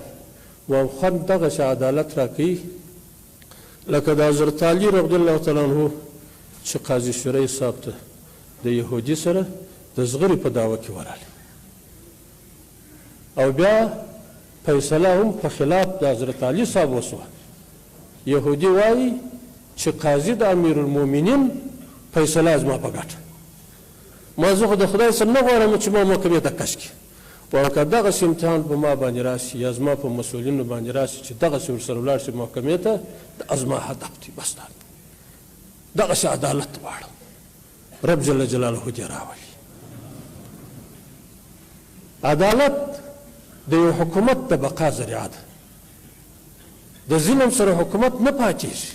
وایم خو دغسې عدالت راکوي لکه د حضرت علي رضی الله تعالی عنه چې قاضي شرعي صاحب ته د یهودي سره د زغرې په دعوه کې ورغلی او بیا فیصله هم په خلاف د حضرت علي صاحب وسوه یهودي وایي چې قاضي د امیرالمؤمنین فیصله زما په ګټه ما زه خو د خدای سره نه غواړم چې ما محکمې ته کش کړي او که دغسې امتحان په ما باندې راشي یا زما په مسؤلینو باندې راشي چې دغسې ورسره ولاړ شي محکمې ته دا زما هدف دی بس دا دغسې عدالت غواړم رب جل جلاله دې راولي عدالت د یو حکومت د بقا ذریعه ده د ظلم سره حکومت نه پاتېږي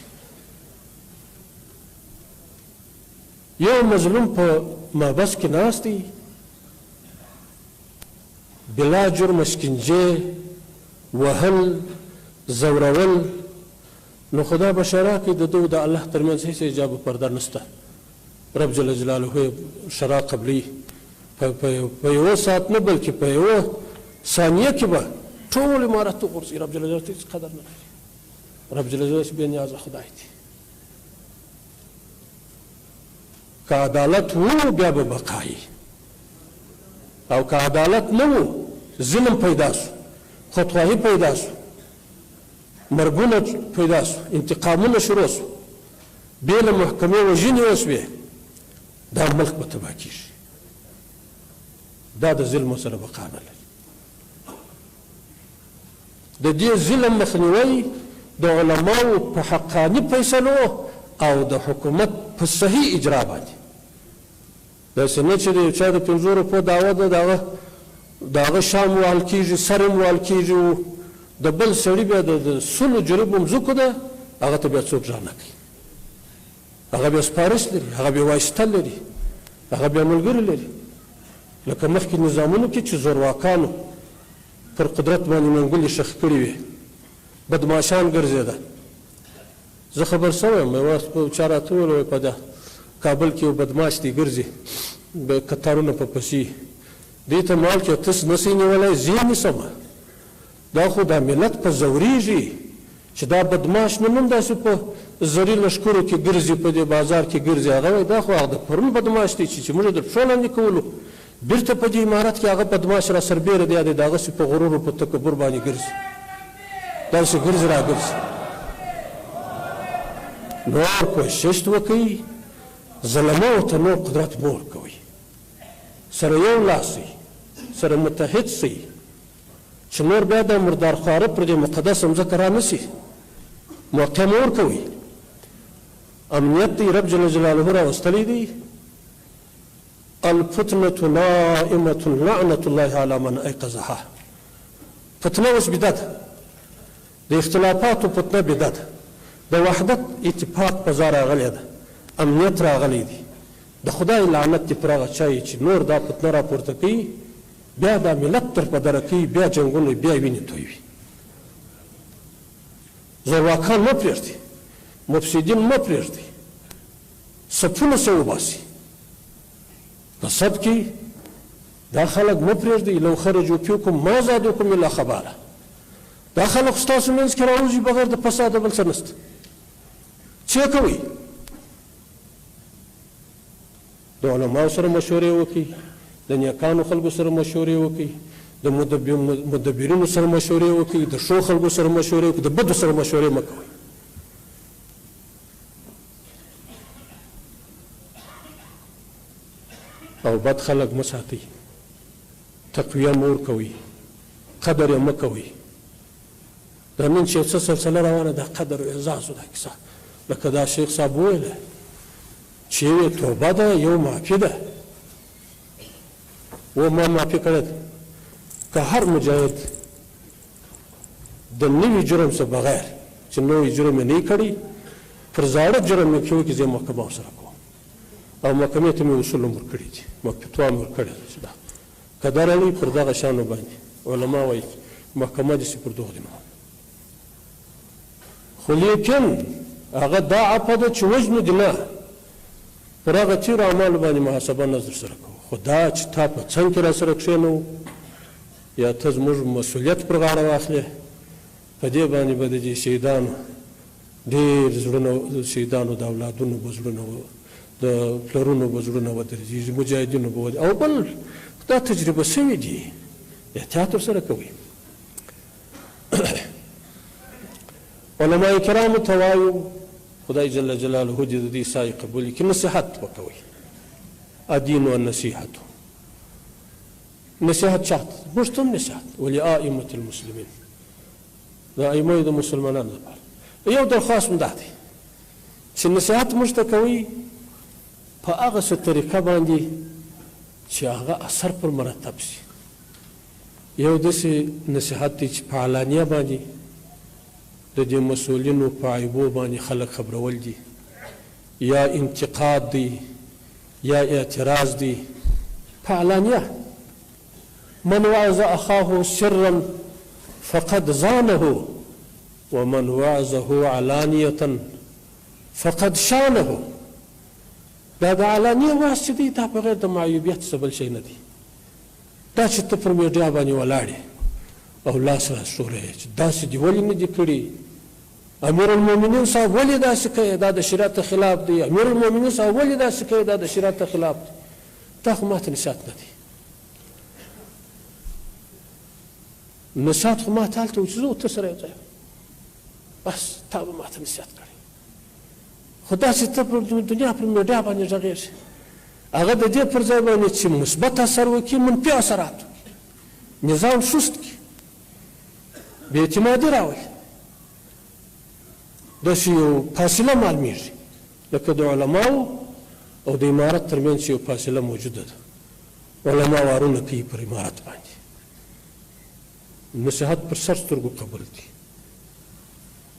یو مظلوم په محبس کې ناست دی بلا جرم شکنجه وهل زورول نو خدا بشرا کې د دو د الله ترمنځ هیڅ حجاب و پرده نشته رب جل جلاله شرا قبلی په یو ساعت نه بلکې په یو ثانیه کې به ټول امارت وغورځي رب جل جلاله هیڅ قدر نه لري رب جل جلاله بې نیازه خدای دی که عدالت وو بیا به بقایي او که عدالت نه وو ظلم پیدا سو خودخواهي پیدا سو مرګونه پیدا سو انتقامونه شروع سو بې له محکمې وژنې وسوې دا ملک به تباه کېږي دا د ظلمو سره بقا نه لري د دې ظلم مخنیوی د علماو په حقاني فیصلو او د حکومت په صحیح اجرا باندې داسې نه چې د یو چا د 5 روپو دعوه ده د هغه شام وهل کېږي سر هم وهل کېږي د بل سړي بیا د 100 جریبو مځکو ده هغه ته بیا څوک رانه کوي هغه بیا سپارښت لري هغه بیا واسطه لري هغه بیا ملګري لري لکه مخکې نظامونو کې چې زورواکانو پر قدرت باندې منګولې شخ کړي وي بدماشان ګرځېده زه خبر شوی یم یوه چا راته وویل په ده کابل کې یو بدماش دی ګرځي کتارونه په پسې دې ته مال چې تس نسې نیولی زه یې نیسمه دا خو دا ملت په زوریږي چې دا بدماش نه نن داسې په زري لښکرو کې ګرځي په دې بازار کې ګرځي هغه وایي دا خو هغه د پرون بدماش دی چې موږ د پښو لاندې کولو بیرته په دې عمارت کې هغه بدماش را سربیره دی د هغسې په غرور په تکبر باندې ګرځي داسې ګرځي را ګرځي نور کوشش وکړئ ظلمو ته نور قدرت مه ورکوئ سره یو لاس سئ سره متحد سئ چې نور بیا د مردارخواره پر دې مقدس مځکه را نه سي موقع مه ورکوئ امنیت دی رب جل جلاله راوستلی دی الفتنة نائمة لعنة الله على من ایقظها فتنه اوس بده ده د اختلافاتو فتنه بده ده د د وحدت اتفاق فضا راغلی ده، امنیت راغلی دی. د خدای لعنت دی پر هغه چا چې نور دا فتنه راپورته کوي، بیا دا ملت تر بدره کوي، بیا جنګونه، بیا وینې تویوي. زورواکان مه پرېږدي، مفسدین مه پرېږدي، صفونه سه وباسي. په صف کې دا خلک مه پرېږدئ. لو خرجوا فیکم ما زادوکم الا خباله. دا خلک ستاسو منځ کې راوځي بغیر د فساده بل څه نشته. څه کوئ؟ د علماو سره مشورې وکړئ، د نیکانو خلکو سره مشورې وکړئ، د مدبرینو سره مشورې وکړئ، د ښو خلکو سره مشورې وکړئ، د بدو سره مشورې مه کوئ. او بد خلک مه ساتئ، تقویه مه ورکوئ، قدر یې مه کوئ. دا نن چې څه سلسله روانه ده، قدر و اعزازو دا کیسه، لکه دا شیخ صاحب وویله چې یو توبه ده، یو معافي ده. و ما معافي کړې ده. که هر مجاهد د نوي جرم څخه بغیر چې نوی جرم یې نه وي کړی، پر زاړه جرم یې کوي، چې زه محکمه ورسره کوم، او محکمې ته مې اصول هم ورکړي دي، فتوا مې ورکړې ده چې دا که دا راوړي پر دغه شیانو باندې علما وایي محکمه داسې پر دغه دي نه. خو لیکن هغه دا عفه ده چې وژنو دي نه، پر هغه تېرو اعمالو باندې محاسبه نظر سره کوو. خو دا چې تا په څنګ کې را سره کښېنوو، یا ته زموږ مسؤلیت پر غاړه واخلې، په دې باندې به د شهیدانو ډېر زړونه، د شهیدانو د اولادونو به زړونه، د پلرونو به زړونه ودرېږي، مجاهدینو به ودرېږي. او بل دا تجربه سوي دي، احتیاط ورسره کوئ. علماء کرامو ته وایو خدای جل جلاله دې د دې سایې قبول کړي، نصیحت وکوئ. الدین والنصیحة، نصیحت چاته؟ موږ ته هم نصیحت، ولائمة المسلمین، د ائمو د مسلمانانو لپاره یو درخواست مو دا دی چې نصیحت موږ ته کوئ په هغه څه طریقه باندې چې هغه اثر پر مرتب شي. یو داسې نصیحت دی چې په علانیه باندې د دې مسؤلینو په عیبو باندې خلک خبرول دي، یا انتقاد دی، یا اعتراض دی په علانیه. من وعظ اخاه سرا فقد زانه ومن وعظه علانیه فقد شانه. دا د علانیه وعظ چې دی دا بغیر د معیوبیت څه بل شی نه دی. دا چې ته پر میډیا باندې ولاړې او لاس راسوړی چې داسې دي ولې نه دي کړي، امیر المؤمنین صاحب ولې داسې کوي، دا د شریعت خلاف دی، امیر المؤمنین صاحب ولې داسې کوي، دا د شریعت خلاف دی. دا خو ماته نصیحت نه دی. نصیحت خو ماته هلته و چې زه ته سره یو ځای بس تا به ماته نصیحت کړی. خو داسې ته پر دنیا پر میډیا باندې غږېږي، هغه د دې پر ځای باندې چې مثبت اثر وکړي، منفي اثرات وکړي، نظام سست کړي، بې اعتمادي راولي، داسې یو فاصله معلومېږي لکه د علماو او د امارت ترمنځ یو فاصله موجوده ده. علما وارونه کوي پر امارت باندې، نصیحت پر سر سترګو قبول دي.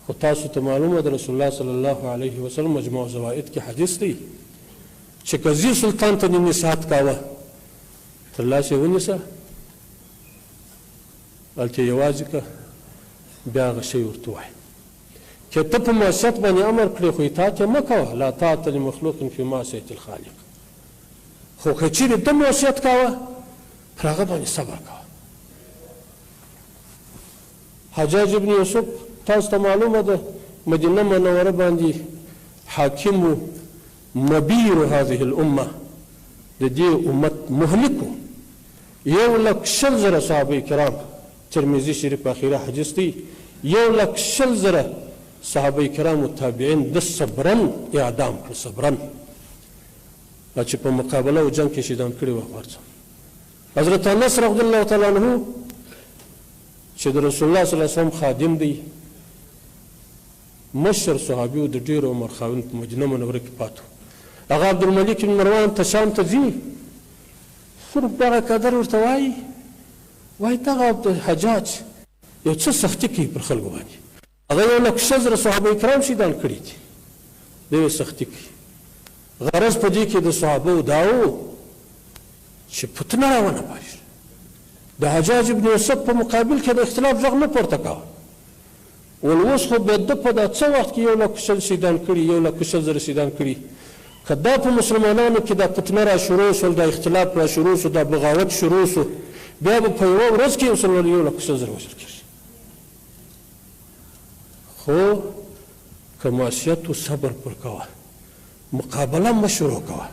خو تاسو ته معلومه ده رسول الله صلی الله علیه وسلم مجموع زوائد کې حدیث دی چې قاضي سلطان ته نصیحت کاوه، تر لاس یې ونیسه، هلته یوازې که بیا هغه شی ورته ووایه. که ته په معصیت باندې امر کړې خو اطاعت یې مه کوه، لا طاعة لمخلوق فی معصیة الخالق. خو که چیرې ته معصیت کاوه پر هغه باندې صبر کوه. حجاج ابن یوسف تاسو ته معلومه ده مدینه منوره باندې حاکم و، مبیر هذه الامه، د دې امت مهلکو. 1,20,000 صحابه کرام، ترمذی شریف اخیره حدیث دی، 1,20,000 صحابه کرام و تابعین د صبرن اعدام کړ، صبرن چې په مقابله او جنگ کې شهیدان کړي وو. حضرت انس رضی الله تعالی عنہ چې د رسول الله صلی الله علیه وسلم خادم دی، مشر صحابي و، د ډېر عمر خاوند په مدینه منوره کې پاتو. هغه عبدالملک بن مروان ته شام ته ځي، صرف دغه قدر ورته وایي دغه حجاج یو څه سختي کوي پر خلکو باندې، هغه 1,000,000 صحابه کرام شهیدان کړي دي دوی سختي کوي غرض په دې کې د صحابه دا و چې فتنه راونه پاري د حجاج ابن یوسف په مقابل کې د اختلاف غږ نه پورته کاوه ول اوس خو به د په دا څه وخت کې 1,000,000 شهیدان کړي 1,000,000 شهیدان کړي که دا په مسلمانانو کې دا فتنه را شروع شول دا اختلاف را شروع شو دا بغاوت شروع شو بیا به په یوه ورځ کې 1,000,000 وژل کېږي خو که معصیت و صبر پر کوه مقابله مه شروع کوه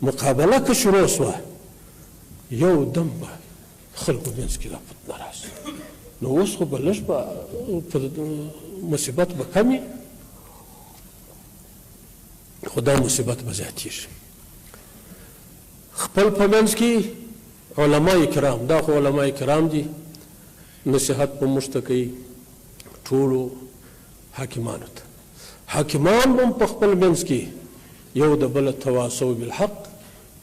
مقابله که شروع شوه یو دم به خلکو منځ کې دا فتنه راشي نو اوس خو به لږ به مصیبت به کمي خو دا مصیبت به زیاتېږي خپل په منځ کې علماء کرام دا خو علماء کرام دي نصیحت په موږ ته کوي ټولو حاکمانو ته حاکمان به په خپل منځ کې یو د بل تواصو بالحق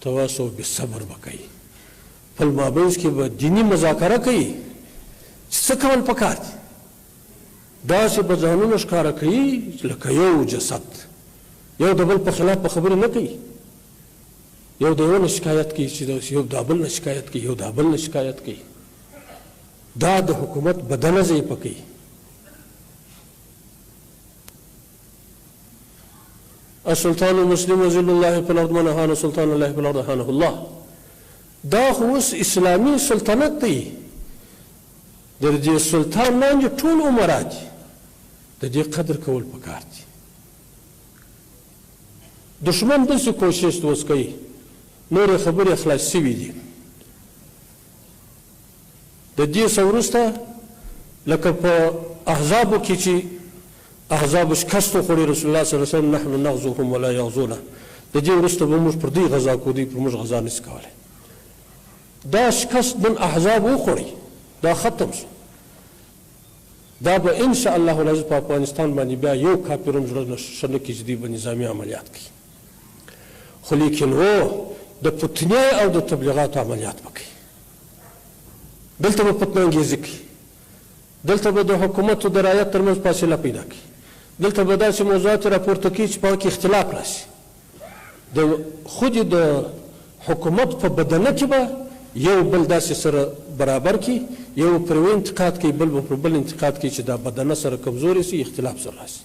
تواصو بالصبر به کوي خپل مابینځ کې به دیني مذاکره کوي چې څه کول پکار دي داسې به ځانونه ښکاره کوي لکه یو جسد یو د بل په خلاف په خبرې نه کوي یو د یو نه شکایت کوي چې یو د بل نه شکایت کوي یو د بل نه شکایت کوي دا د حکومت بدنه ضعیفه کوي السلطان المسلم وزل الله في الارض من اهان سلطان الله في الارض اهانه الله دا خو اوس اسلامي سلطنت دی د دې سلطان لاندې ټول عمرا دي د دې قدر کول پکار دي دشمن داسې کوشش اوس کوي نورې خبرې خلاص شوي دي د دې څه وروسته لکه په احزابو کې چې احزاب شکست وخوړي رسول الله صلی الله علیه وسلم نحن نغزوهم ولا یغزونا د دې وروسته به موږ پر دوی غزا کوو دوی پر موږ غزا نشي کولی دا شکست نن احزاب وخوړي دا ختم شو دا به ان شاء الله العزیز په افغانستان باندې بیا یو کافر هم زړه ښه نه کړي چې دوی به نظامي عملیات کوي خو لیکن د فتنې او د تبلیغاتو عملیات به کوي دلته به فتنه انګیزي کوي دلته به د حکومت او د رعیت ترمنځ فاصله پیدا کوي دلته به داسې موضوعات راپورته کوي چې په هغه کې اختلاف راشي د خود د حکومت په بدنه کې به یو بل داسې سره برابر کی یو پر یو انتقاد کوي بل پر بل انتقاد کوي چې دا بدنه سره کمزوري سي اختلاف سره راشي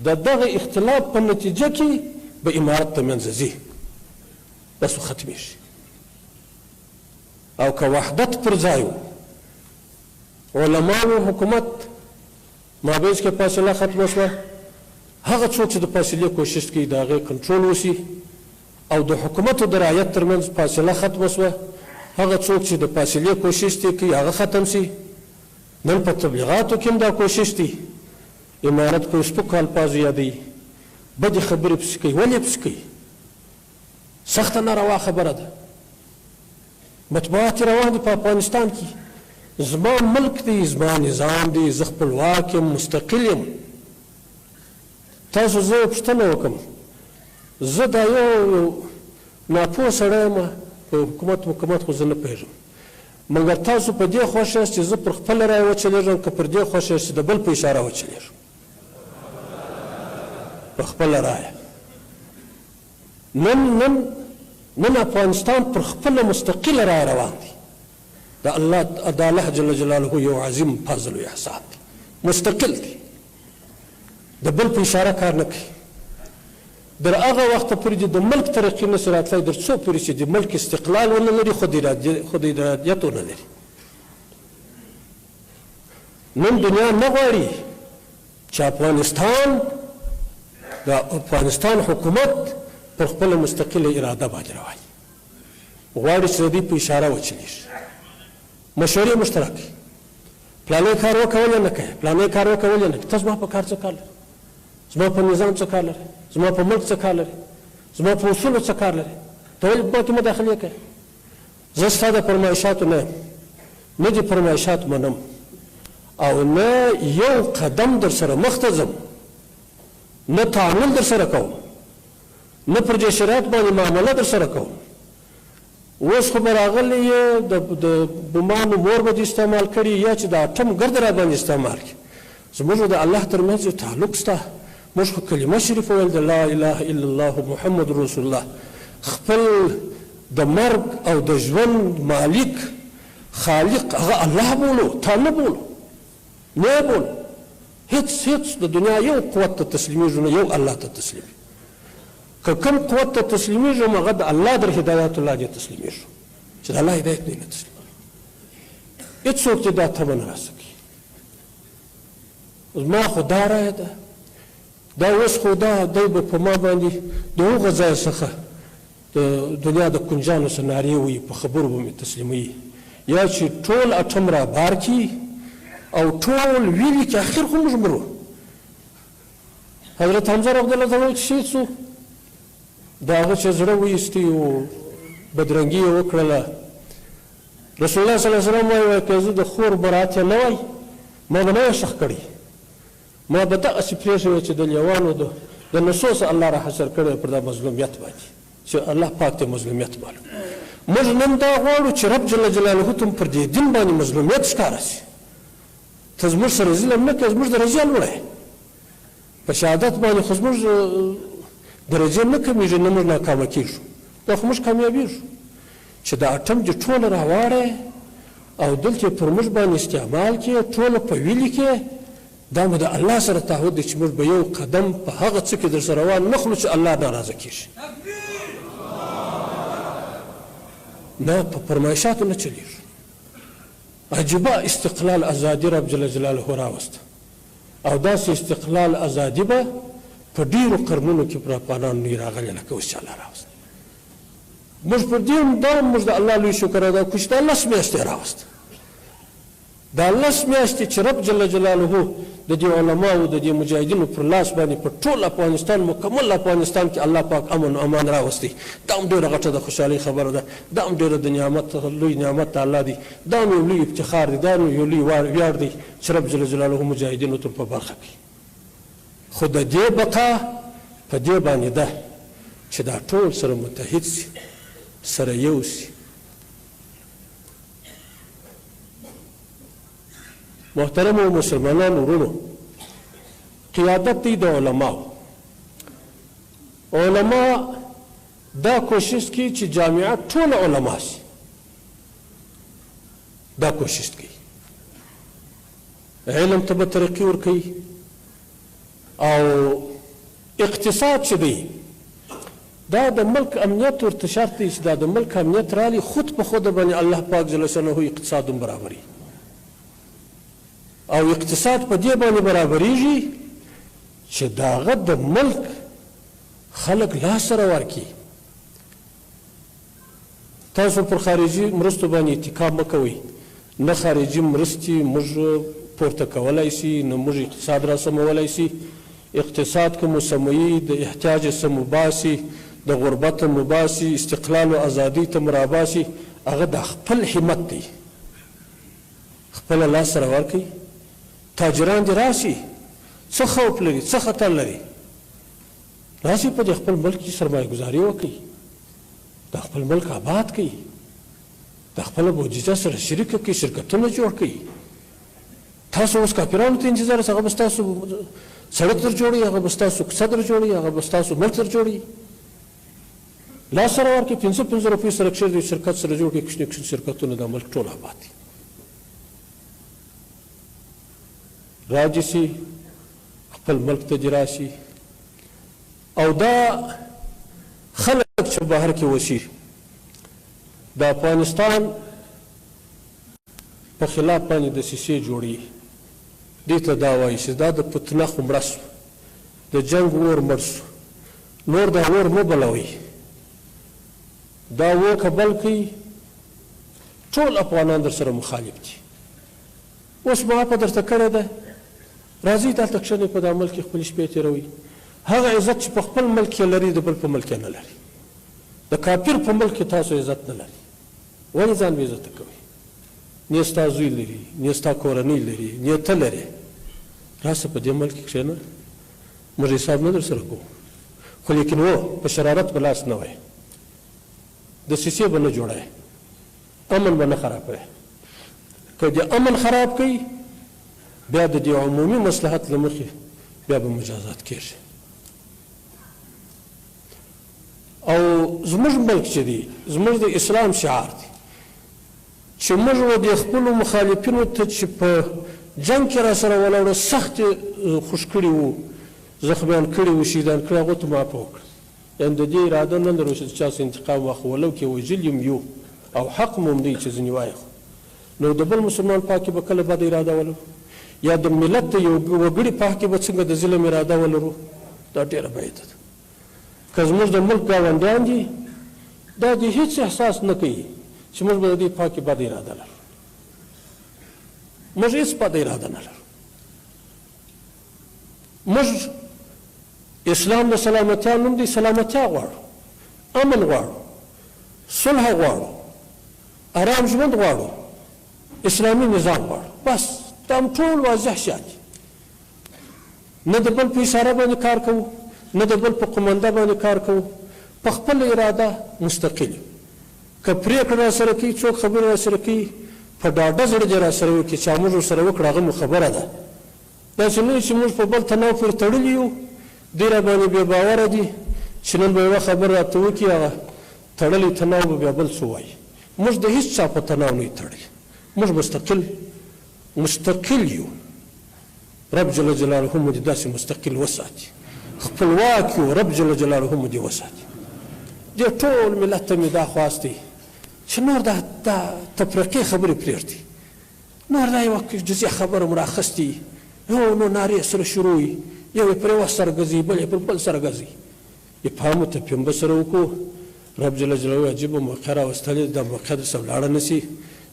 د دغه اختلاف په نتیجه کې به امارت ته منځ ځي بس ختمي شي او که وحدت پر ځای علماو حکومت مابینځ کې فاصله ختمه شوه هغه څوک چې د فاصلې کوشش کوي د هغې کنټرول وشي او د حکومت او د رعیت ترمنځ فاصله ختمه شوه هغه څوک چې د فاصلې کوشش کوي هغه ختم شي نن په تبلیغاتو کې هم دا کوشش دی امارت په سپکو الفاظو یادوي بدې خبرې پسې کوي ولې پسې کوي سخته ناروا خبره ده مطبوعات روان دي په افغانستان کې زما ملک دی زما نظام دی زه خپلواک یم مستقل یم تاسو زه یو پوښتنه وکړم زه دا یو ناپوه سړی یم په حکومت خو زه نه پوهېږم مګر تاسو په دې خوښ یاست چې زه پر خپله رایه وچلېږم که پر دې خوښ یاست چې د بل په اشاره وچلېږم په خپله رایه نن افغانستان پر خپله مستقله رایه روان دی د الله جل جلاله یو عظیم فضل و احسان دی مستقل دی د بل په اشاره کار نه کوي در هغه وخته پورې د ملک ترقي نشي راتلی در څو پورې چې د ملک استقلال ونه لري خود ارادیت ونه لري نن دنیا نه غواړي چې افغانستان حکومت پر خپله مستقله اراده باندې روان غواړي چې د دوی په اشاره وچلېږي مشورې مشترک پلانی کار وکول نه کوي پلانی کار وکول نه کوي ته زما په کار څه کار لري زما په نظام څه کار لري زما په ملک څه کار لري زما په اصولو څه کار لري ته ولې په کې مداخلې کوي زه ستا د فرمایشاتو نه دي فرمایشات منم او نه یو قدم در سره مخ ته ځم نه تعامل در سره کوم نه پر دې شرایط باندې معامله در سره کوم اوس خو به راغلی یې د بمانو مور به دې استعمال کړي یا چې د اټم ګرد را باندې استعمال کړي. زموږ د الله تر منځ یو تعلق شته. موږ خو کلمه شریفه ویل د لا اله الا الله محمد رسول الله. خپل د مرګ او د ژوند مالک خالق هغه الله بولو، تا نه بولو، نه بولو. هیڅ د دنیا یو قوت ته تسلیمیږو نه یو الله ته تسلیمیږو. که کوم قوت ته تسلیمیږو هغه د الله در هدایت الله دې تسلیمیږو چې د الله هدایت دې نه تسلیمیږو. هېڅوک دې دا تمه نه راسکي. زما خو دا رایه ده دا اوس خو دا دی به په ما باندې د هغه ځای څخه د دنیا د کنجانو څخه نارې وایي په خبرو به مې تسلیموي یا چې ټول اټم را بار کړي او ټول ویلي چې اخر خو موږ مرو. حضرت حمزه رضی الله تعالی عنه شهید شو. د هغه چې زړه وایستی او بدرنګي یې وکړله. رسول الله صلی الله علیه وسلم وایي که زه د خور برات یې نه وای ما به نه وای ښخ کړی، ما به دغسې پرېښی چې د لیوانو د نسو څخه الله را حشر کړی پر دا مظلومیت باندې چې الله پاک ته مظلومیت معلوم. موږ نن دا غواړو چې رب جل جلاله ته پر دې دین باندې مظلومیت ښکاره شي. ته زموږ سره ظلم نه کوې، زموږ درجه لوړه یې. په شهادت باندې خو زموږ درجه نه کمیږي، نه موږ ناکامه کېږو، دا خو موږ کامیابېږو. چې دا اټم دې ټوله راواړی او دلته پر موږ باندې استعمال کړې، ټوله په ویلي کې، دا مو د الله سره تعهد دی چې موږ به یو قدم په هغه څه کې در سره روان نه کړو چې الله ناراضه کېږي. نه په فرمایشاتو نه چلېږو. عجیبه استقلال ازادي رب جل جلاله راوسته او داسې استقلال ازادي به په ډېرو قرنونو کې پر افغانانو نه راغلی لکه اوس چې الله راوسته. موږ پر دې دا موږ د الله لوی شکر ادا کړو چې دا لس میاشتې راوسته. دا لس میاشتې چې رب جل جلاله د دې علماو د دې مجاهدینو پر لاس باندې په ټول افغانستان مکمل افغانستان کې الله پاک امن او امان راوستی. دا هم ډېره غټه د خوشحالۍ خبره ده. دا هم ډېره د نعمت لوی نعمت د الله دی. دا هم یو لوی افتخار دی. دا هم یو لوی ویاړ دی چې رب جل جلاله مجاهدینو ته په برخه کړي. خو د دې بقا په دې باندې ده چې دا ټول سره متحد سي، سره یو سي. محترمو مسلمانانو ورونو، قیادت دی د علماو. علما دا کوشش کوي چې جامعه ټول علما شي. دا کوشش کوي علم ته به ترقي ورکوي او اقتصاد چې دی دا د ملک امنیت ورته شرط دی چې دا د ملک امنیت رالی خود په خود باندې الله پاک جل شانه اقتصاد هم برابري او اقتصاد په دې باندې برابرېږي چې د هغه د ملک خلک لاس سره ورکړي. تاسو پر خارجي مرستو باندې اتکا مه کوئ. نه خارجي مرستې موږ پورته کولی شي، نه موږ اقتصاد را سمولی شي. اقتصاد که مو سموي د احتیاج څخه مو باسي، د غربت مو باسي، استقلال او ازادۍ ته مو راباسي، هغه د خپل همت دی. خپله لاس سره ورکړئ. تاجران دې راشي، څه خوف لري، څه خطر لري، راشي په دې خپل ملک کې سرمایه ګزاري وکړي، د خپل ملک آباد کړي، د خپله بودیجه سره شریکه کړي، شرکتونه جوړ کړي. تاسو اوس کافرانو ته انتظار هغه به ستاسو سړک در جوړوي، هغه به ستاسو کوڅه در جوړوي، هغه به ستاسو ملک در جوړوي. لاس سره ورکړي، 500 روپۍ سره کښېږدي، شرکت سره جوړ کړي، کوچني کوچني شرکتونه د ملک ټول آباد دي. راجي سي خپل ملک ته دې راشي او دا خلک چې بهر کې اوسي د افغانستان په خلاف باندې دسیسې جوړي. دې ته دا وایي چې دا د پتنخو مړه سو، د جنګ اور مړ سو، نور دا اور مه بلوئ. دا اور که بل کوي ټول افغانان در سره مخالف دي. اوس ما په درته کړې ده، راځئ دلته کښېنئ، په دا ملک کې خپلې شپې تېروئ. هغه عزت چې په خپل ملک کې لري د بل په ملک کې نه لري. د کافر په ملک کې تاسو عزت نه لري. ولې ځان بې عزته کوئ؟ نه ستا زوی لري، نه ستا کورنۍ لري، نه ته لرې. راسه په دې ملک کې کښېنه، موږ حساب نه در سره کوو، خو لیکن و په شرارت په لاس نه وایه. دسیسې به نه جوړوي، امن به نه خرابوي. که د امن خراب کوي بیا د دې عمومي مصلحت له مخې بیا به مجازات کېږي. او زموږ ملک چې دی زموږ د اسلام شعار دی چې موږ و د خپلو مخالفینو ته چې په جنګ کې را سره ولاړو سخت خوش کړي وو، زخمیان کړي وو، شهیدان کړي، هغو ته معافه وکړه. یعنې د دې اراده نه لرو چې د چا څه انتقام واخلو، ولو کې وژل یم یو او حق مو هم دی چې ځینې وایي. نو د بل مسلمان په حق کې به کله بد اراده ولرو، یا د ملت د یو وګړي په حق کې به څنګه د ظلم اراده ولرو؟ دا ډېره بعیده ده. که زموږ د ملک ګاونډیان دي دا د هېڅ احساس نه کوي چې موږ به د دې په حق کې بد اراده لرو. موږ هېڅ بد اراده نه لرو. موږ اسلام د سلامتیا نوم دی، سلامتیا غواړو، امن غواړو، صلح غواړو، آرام ژوند غواړو، اسلامي نظام غواړو. بس دا هم ټول واضح شیان دي. نه د بل په اشاره باندې کار کوو، نه د بل په قومنده باندې کار کوو، په خپل اراده مستقل یو. که پرېکړه راسره کوي، څوک خبرې راسره کوي، په ډاډه زړه دې راسره وکړي چې موږ ورسره وکړه هغه مو خبره ده. داسې نه چې موږ په بل تناو پورې تړلي یو، دوی را باندې بې باوره دي چې نن به یوه خبره راته وکړي، هغه تړلی تناو به بیا بل څه وایي. موږ د هېڅ چا په تناو نه یو تړلي، موږ مستقل یو. رب جل جلاله مو دې داسې مستقل وساتي، خپلواک یو، رب جل جلاله مو دې وساتي. دې ټول ملت ته مې دا خواست دی چې نور دا تفرقې خبرې پرېږدي، نور دا یوه جزیه خبره مو رااخستې نو نارې سره شروع وي، یو یې پر یوه سر ګرځي، بل یې پر بل سره ګرځي. افهام و تفهیم به سره وکړو. رب جل جلاله عجیبه موقع راوستلې، دا موقع درسره ولاړه نه شي،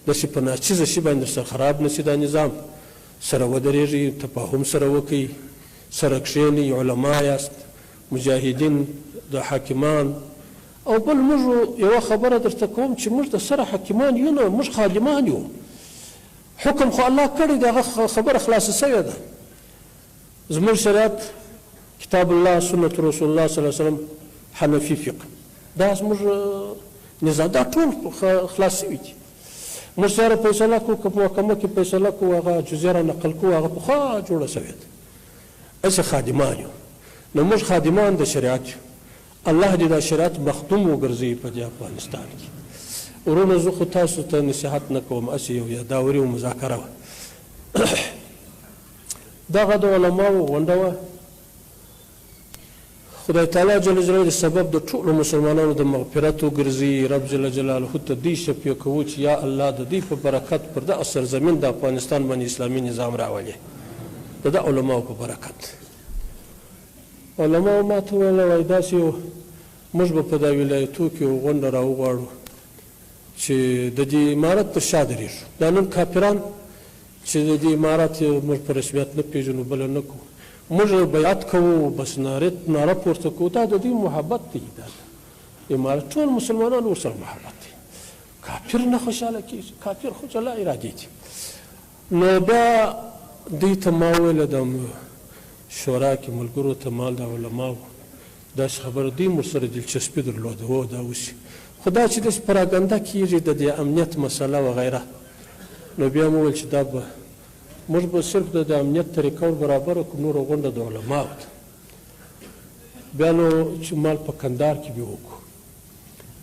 داسې په ناچیزه شي باندې درسره خراب نه شي. دا نظام سره ودرېږي، تفاهم سره وکړي، سره کښېنئ، علما یاست، مجاهدین، د حاکمان. او بل موږ یوه خبره درته کوم چې موږ د سره حاکمان یو نه، موږ خادمان یو. حکم خو الله کړی دی، هغه خبره خلاصه سوې ده. زموږ شریعت کتاب الله، سنت رسول الله صلی الله علیه وسلم، حنفي فقه، دا زموږ نظام، دا ټول خلاص شوي دي. موږ سره فیصله کوو، که په محکمه کې فیصله کوو، هغه جزیه را نقل کوو، هغه پخوا جوړه سوې ده. هسې خادمان یو. نو موږ خادمان د شریعت یو. الله دې دا شریعت مخدوم وګرځوي په دې افغانستان کې. ورونه زه خو تاسو ته نصیحت نه کوم، هسې یو یاداوري او مذاکره وه. دغه د علماو غونډه وه. خدای تعالی جل جلاله سبب د ټولو مسلمانانو د مغفرت وګرځي. رب جل جلاله ته دې شفیع کوو چې یا الله د دې په برکت پر دغه سرزمین د افغانستان باندې اسلامي نظام راولي، د دغه علماو په برکت. علماو ما ته ویله وایي داسې یو موږ به په دا ولایتو کې یو غونډه راوغواړو چې د دې امارت تر شا درېږو. دا نن کافران چې د دې امارت موږ په رسمیت نه پېژنو، بله نه کوو، موږ بیعت کوو، بس ناره پورته کوو. دا د دوی محبت دی. دا امارت ټول مسلمانان ورسره محبت دی. کافر نه خوشحاله کېږي، کافر خو جلا ارادې دي. نو بیا دوی ته ما وویله، د شورا کې ملګرو ته ما د علماو داسې خبره، دوی مو سره دلچسپي درلوده، و دا وشي. خو دا چې داسې پراګنده کېږي د دې امنیت مسله وغیره، نو بیا مو وویل چې دا به موږ به صرف د امنیت طریقه ور برابره کړو، نوره غونډه د علماو ده. بیا نو چې مال په کندهار کې به وکړو،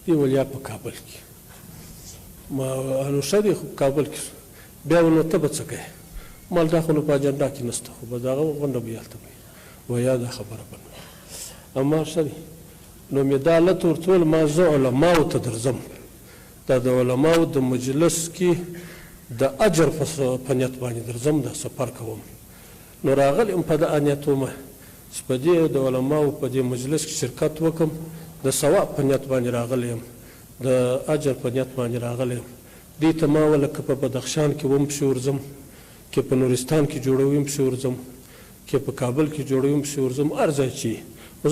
دی ویل یا په کابل کې. ما نو ښه دی، خو کابل کې بیا نو ته به څه کوې؟ مال دا خو نو په اجنډا کې نشته، خو به د هغه غونډه به هلته وي. ویا دا خبره به نه، اما ښه دی. نو مې دا لته ورته ویل، ما زه علماو ته درځم، دا د علماو د مجلس کې د اجر په نیت باندې درځم، دا سفر کوم. نو راغلی یم په دغه نیت ومه چې په دې د علماو په دې مجلس کې شرکت وکړم، د ثواب په نیت باندې راغلی یم، د اجر په نیت باندې راغلی یم. دې ته ما ویله که په بدخشان کې هم پسې ورځم، که په نورستان کې جوړوي پسې ورځم، که په کابل کې جوړوي پسې ورځم، هر ځای چې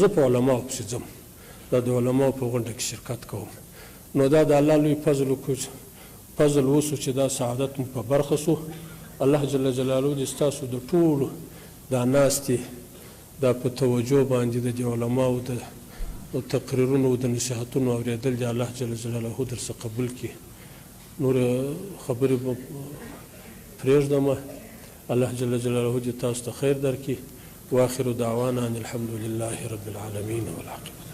زه په علماو پسې ځم، دا د علماو په غونډه کې شرکت کوم. نو دا د الله لوی فضل وسو چې دا سعادت مو په برخه سو. الله جل جلاله دې ستاسو د ټولو دا ناستې دا په توجه باندې د دې علماو د او تقریرونو د نصیحتونو اورېدل دي الله جل جلاله درڅه قبول کړي. نور خبرې به پرېږدم. الله جل جلاله دې تاسو ته خیر درکړي. واخر دعوانا ان الحمد لله رب العالمين والعاقبة